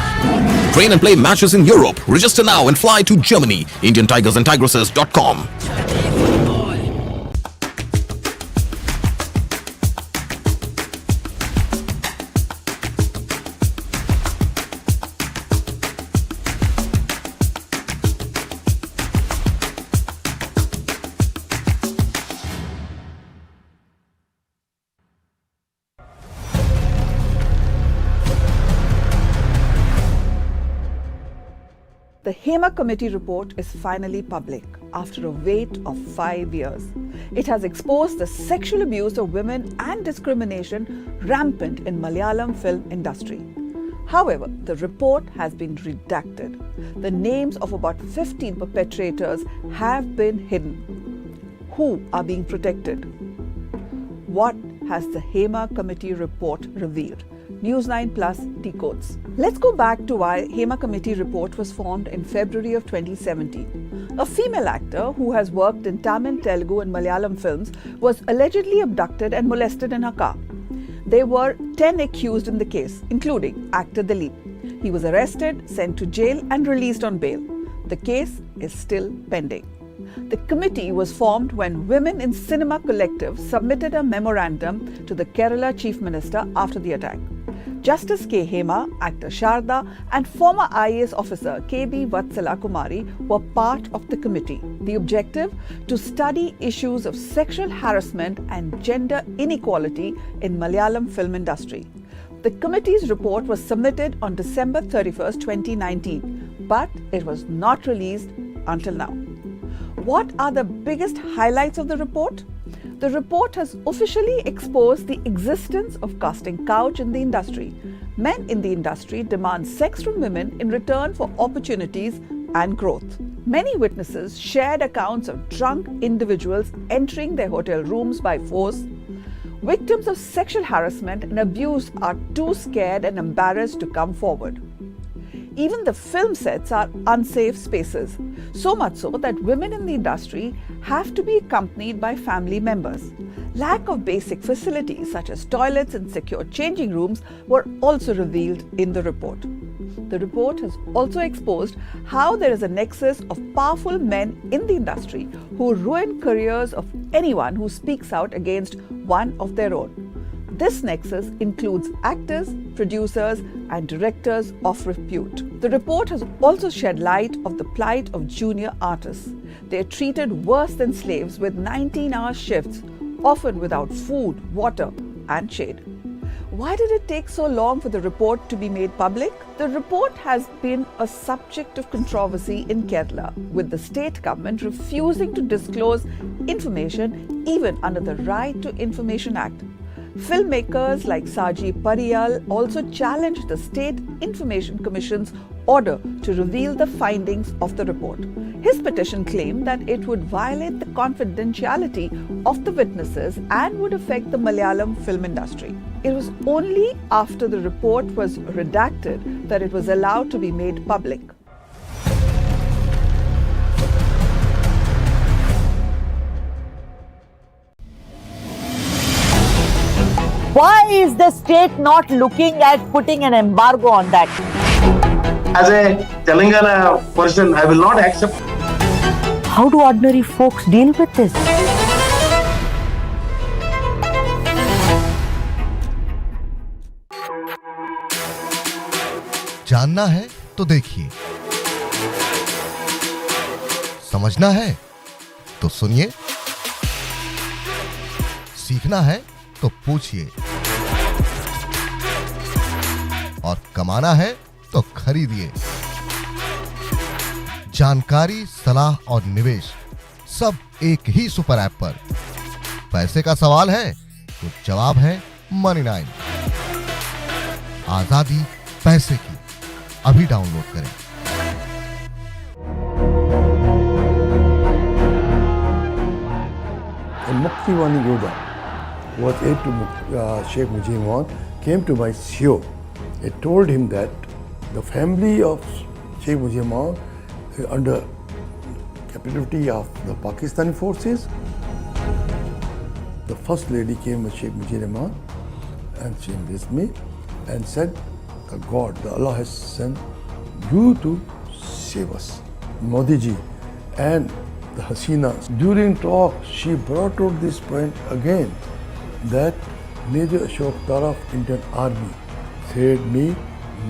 Train and play matches in Europe. Register now and fly to Germany. IndianTigersandTigresses.com. The HEMA Committee report is finally public after a wait of 5 years. It has exposed the sexual abuse of women and discrimination rampant in Malayalam film industry. However, the report has been redacted. The names of about 15 perpetrators have been hidden. Who are being protected? What has the HEMA Committee report revealed? News9 Plus decodes. Let's go back to why HEMA Committee report was formed in February of 2017. A female actor who has worked in Tamil, Telugu and Malayalam films was allegedly abducted and molested in her car. There were 10 accused in the case, including actor Dilip. He was arrested, sent to jail and released on bail. The case is still pending. The committee was formed when Women in Cinema Collective submitted a memorandum to the Kerala Chief Minister after the attack. Justice K. Hema, actor Sharda, and former IAS officer K.B. Vatsala Kumari were part of the committee. The objective? To study issues of sexual harassment and gender inequality in Malayalam film industry. The committee's report was submitted on December 31st, 2019, but it was not released until now. What are the biggest highlights of the report? The report has officially exposed the existence of casting couch in the industry. Men in the industry demand sex from women in return for opportunities and growth. Many witnesses shared accounts of drunk individuals entering their hotel rooms by force. Victims of sexual harassment and abuse are too scared and embarrassed to come forward. Even the film sets are unsafe spaces, so much so that women in the industry have to be accompanied by family members. Lack of basic facilities such as toilets and secure changing rooms were also revealed in the report. The report has also exposed how there is a nexus of powerful men in the industry who ruin careers of anyone who speaks out against one of their own. This nexus includes actors, producers, and directors of repute. The report has also shed light on the plight of junior artists. They are treated worse than slaves with 19-hour shifts, often without food, water, and shade. Why did it take so long for the report to be made public? The report has been a subject of controversy in Kerala, with the state government refusing to disclose information even under the Right to Information Act. Filmmakers like Saji Pariyal also challenged the State Information Commission's order to reveal the findings of the report. His petition claimed that it would violate the confidentiality of the witnesses and would affect the Malayalam film industry. It was only after the report was redacted that it was allowed to be made public. Why is the state not looking at putting an embargo on that? As a Telangana person, I will not accept. How do ordinary folks deal with this? जानना है तो देखिए, समझना है तो सुनिए, सीखना है तो पूछिए, और कमाना है तो खरीदिए। जानकारी, सलाह और निवेश सब एक ही सुपर ऐप पर। पैसे का सवाल है तो जवाब है Money9। आजादी पैसे की, अभी डाउनलोड करें। Mukti Wani Yoda was aide to Sheikh Mujib came to my show. I told him that the family of Sheikh Mujib under captivity of the Pakistani forces. The first lady came with Sheikh Mujib and she embraced me and said, the God, the Allah has sent you to save us. Modi ji and the Hasina. During talk, she brought out this point again that Major Ashok Tara of Indian Army said me,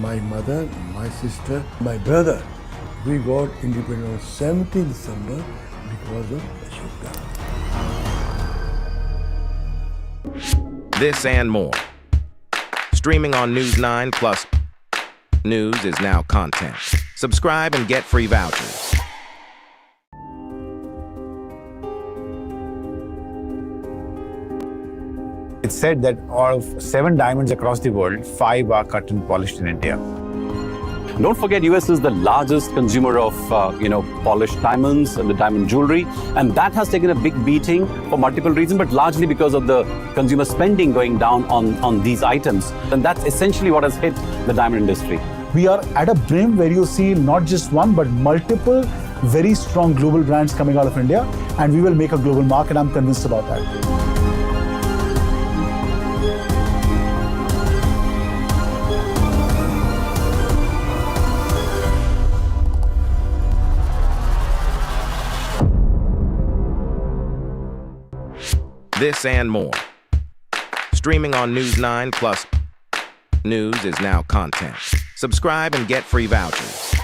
my mother, my sister, my brother, we got independence on 17th December because of Ashok Tara. This and more. Streaming on News9 Plus. News is now content. Subscribe and get free vouchers. It's said that out of 7 diamonds across the world, 5 are cut and polished in India. Don't forget, US is the largest consumer of, polished diamonds and the diamond jewelry, and that has taken a big beating for multiple reasons, but largely because of the consumer spending going down on these items, and that's essentially what has hit the diamond industry. We are at a brim where you see not just one, but multiple very strong global brands coming out of India, and we will make a global mark, and I'm convinced about that. This and more. Streaming on News9 Plus. News is now content. Subscribe and get free vouchers.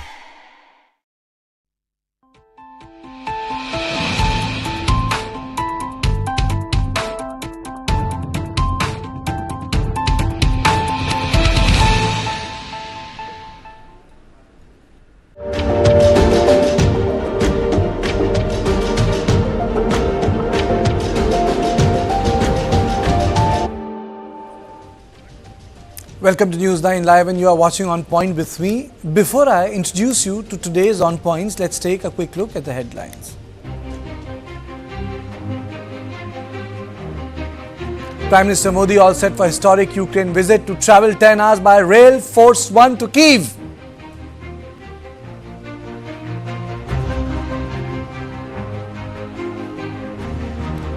Welcome to News9 Live, and you are watching On Point with me. Before I introduce you to today's On Points, let's take a quick look at the headlines. Prime Minister Modi all set for historic Ukraine visit to travel 10 hours by rail, Force 1 to Kyiv.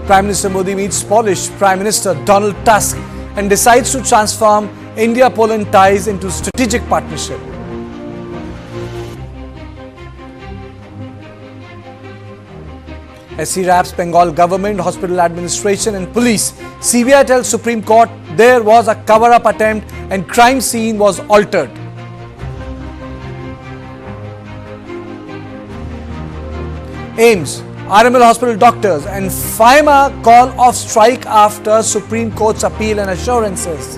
Prime Minister Modi meets Polish Prime Minister Donald Tusk and decides to transform India-Poland ties into strategic partnership. SC wraps Bengal government, hospital administration and police. CBI tells Supreme Court there was a cover-up attempt and crime scene was altered. AIMS, RML hospital doctors and FIMA call off strike after Supreme Court's appeal and assurances.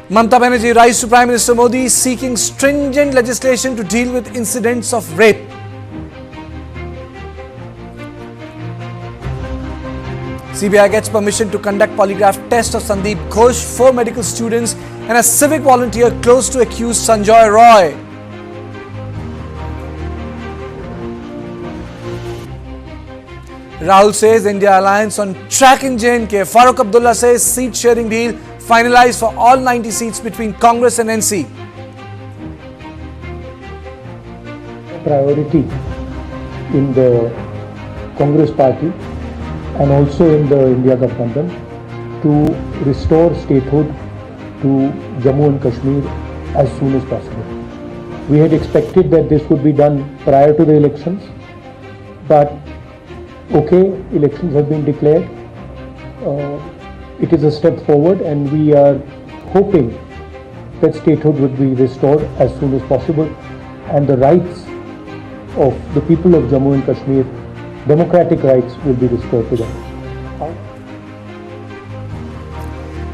Mamata Banerjee writes to Prime Minister Modi seeking stringent legislation to deal with incidents of rape. CBI gets permission to conduct polygraph test of Sandeep Ghosh, 4 medical students and a civic volunteer close to accused Sanjoy Roy. Rahul says India alliance on track in J&K. Farooq Abdullah says seat sharing deal finalized for all 90 seats between Congress and NC. Priority in the Congress party and also in the India government to restore statehood to Jammu and Kashmir as soon as possible. We had expected that this would be done prior to the elections, but okay, elections have been declared. It is a step forward and we are hoping that statehood would be restored as soon as possible and the rights of the people of Jammu and Kashmir, democratic rights, will be restored to them.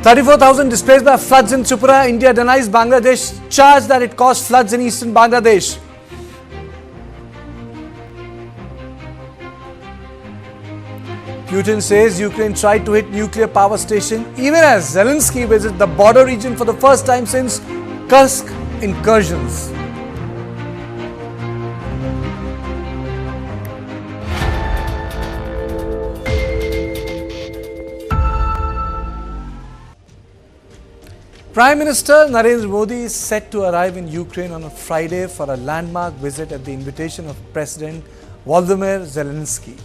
34,000 displaced by floods in Tripura. India denies Bangladesh charge that it caused floods in eastern Bangladesh. Putin says Ukraine tried to hit nuclear power station even as Zelensky visits the border region for the first time since Kursk incursions. Prime Minister Narendra Modi is set to arrive in Ukraine on a Friday for a landmark visit at the invitation of President Volodymyr Zelensky.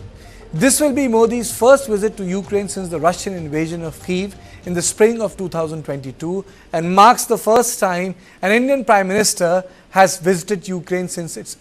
This will be Modi's first visit to Ukraine since the Russian invasion of Kyiv in the spring of 2022 and marks the first time an Indian Prime Minister has visited Ukraine since its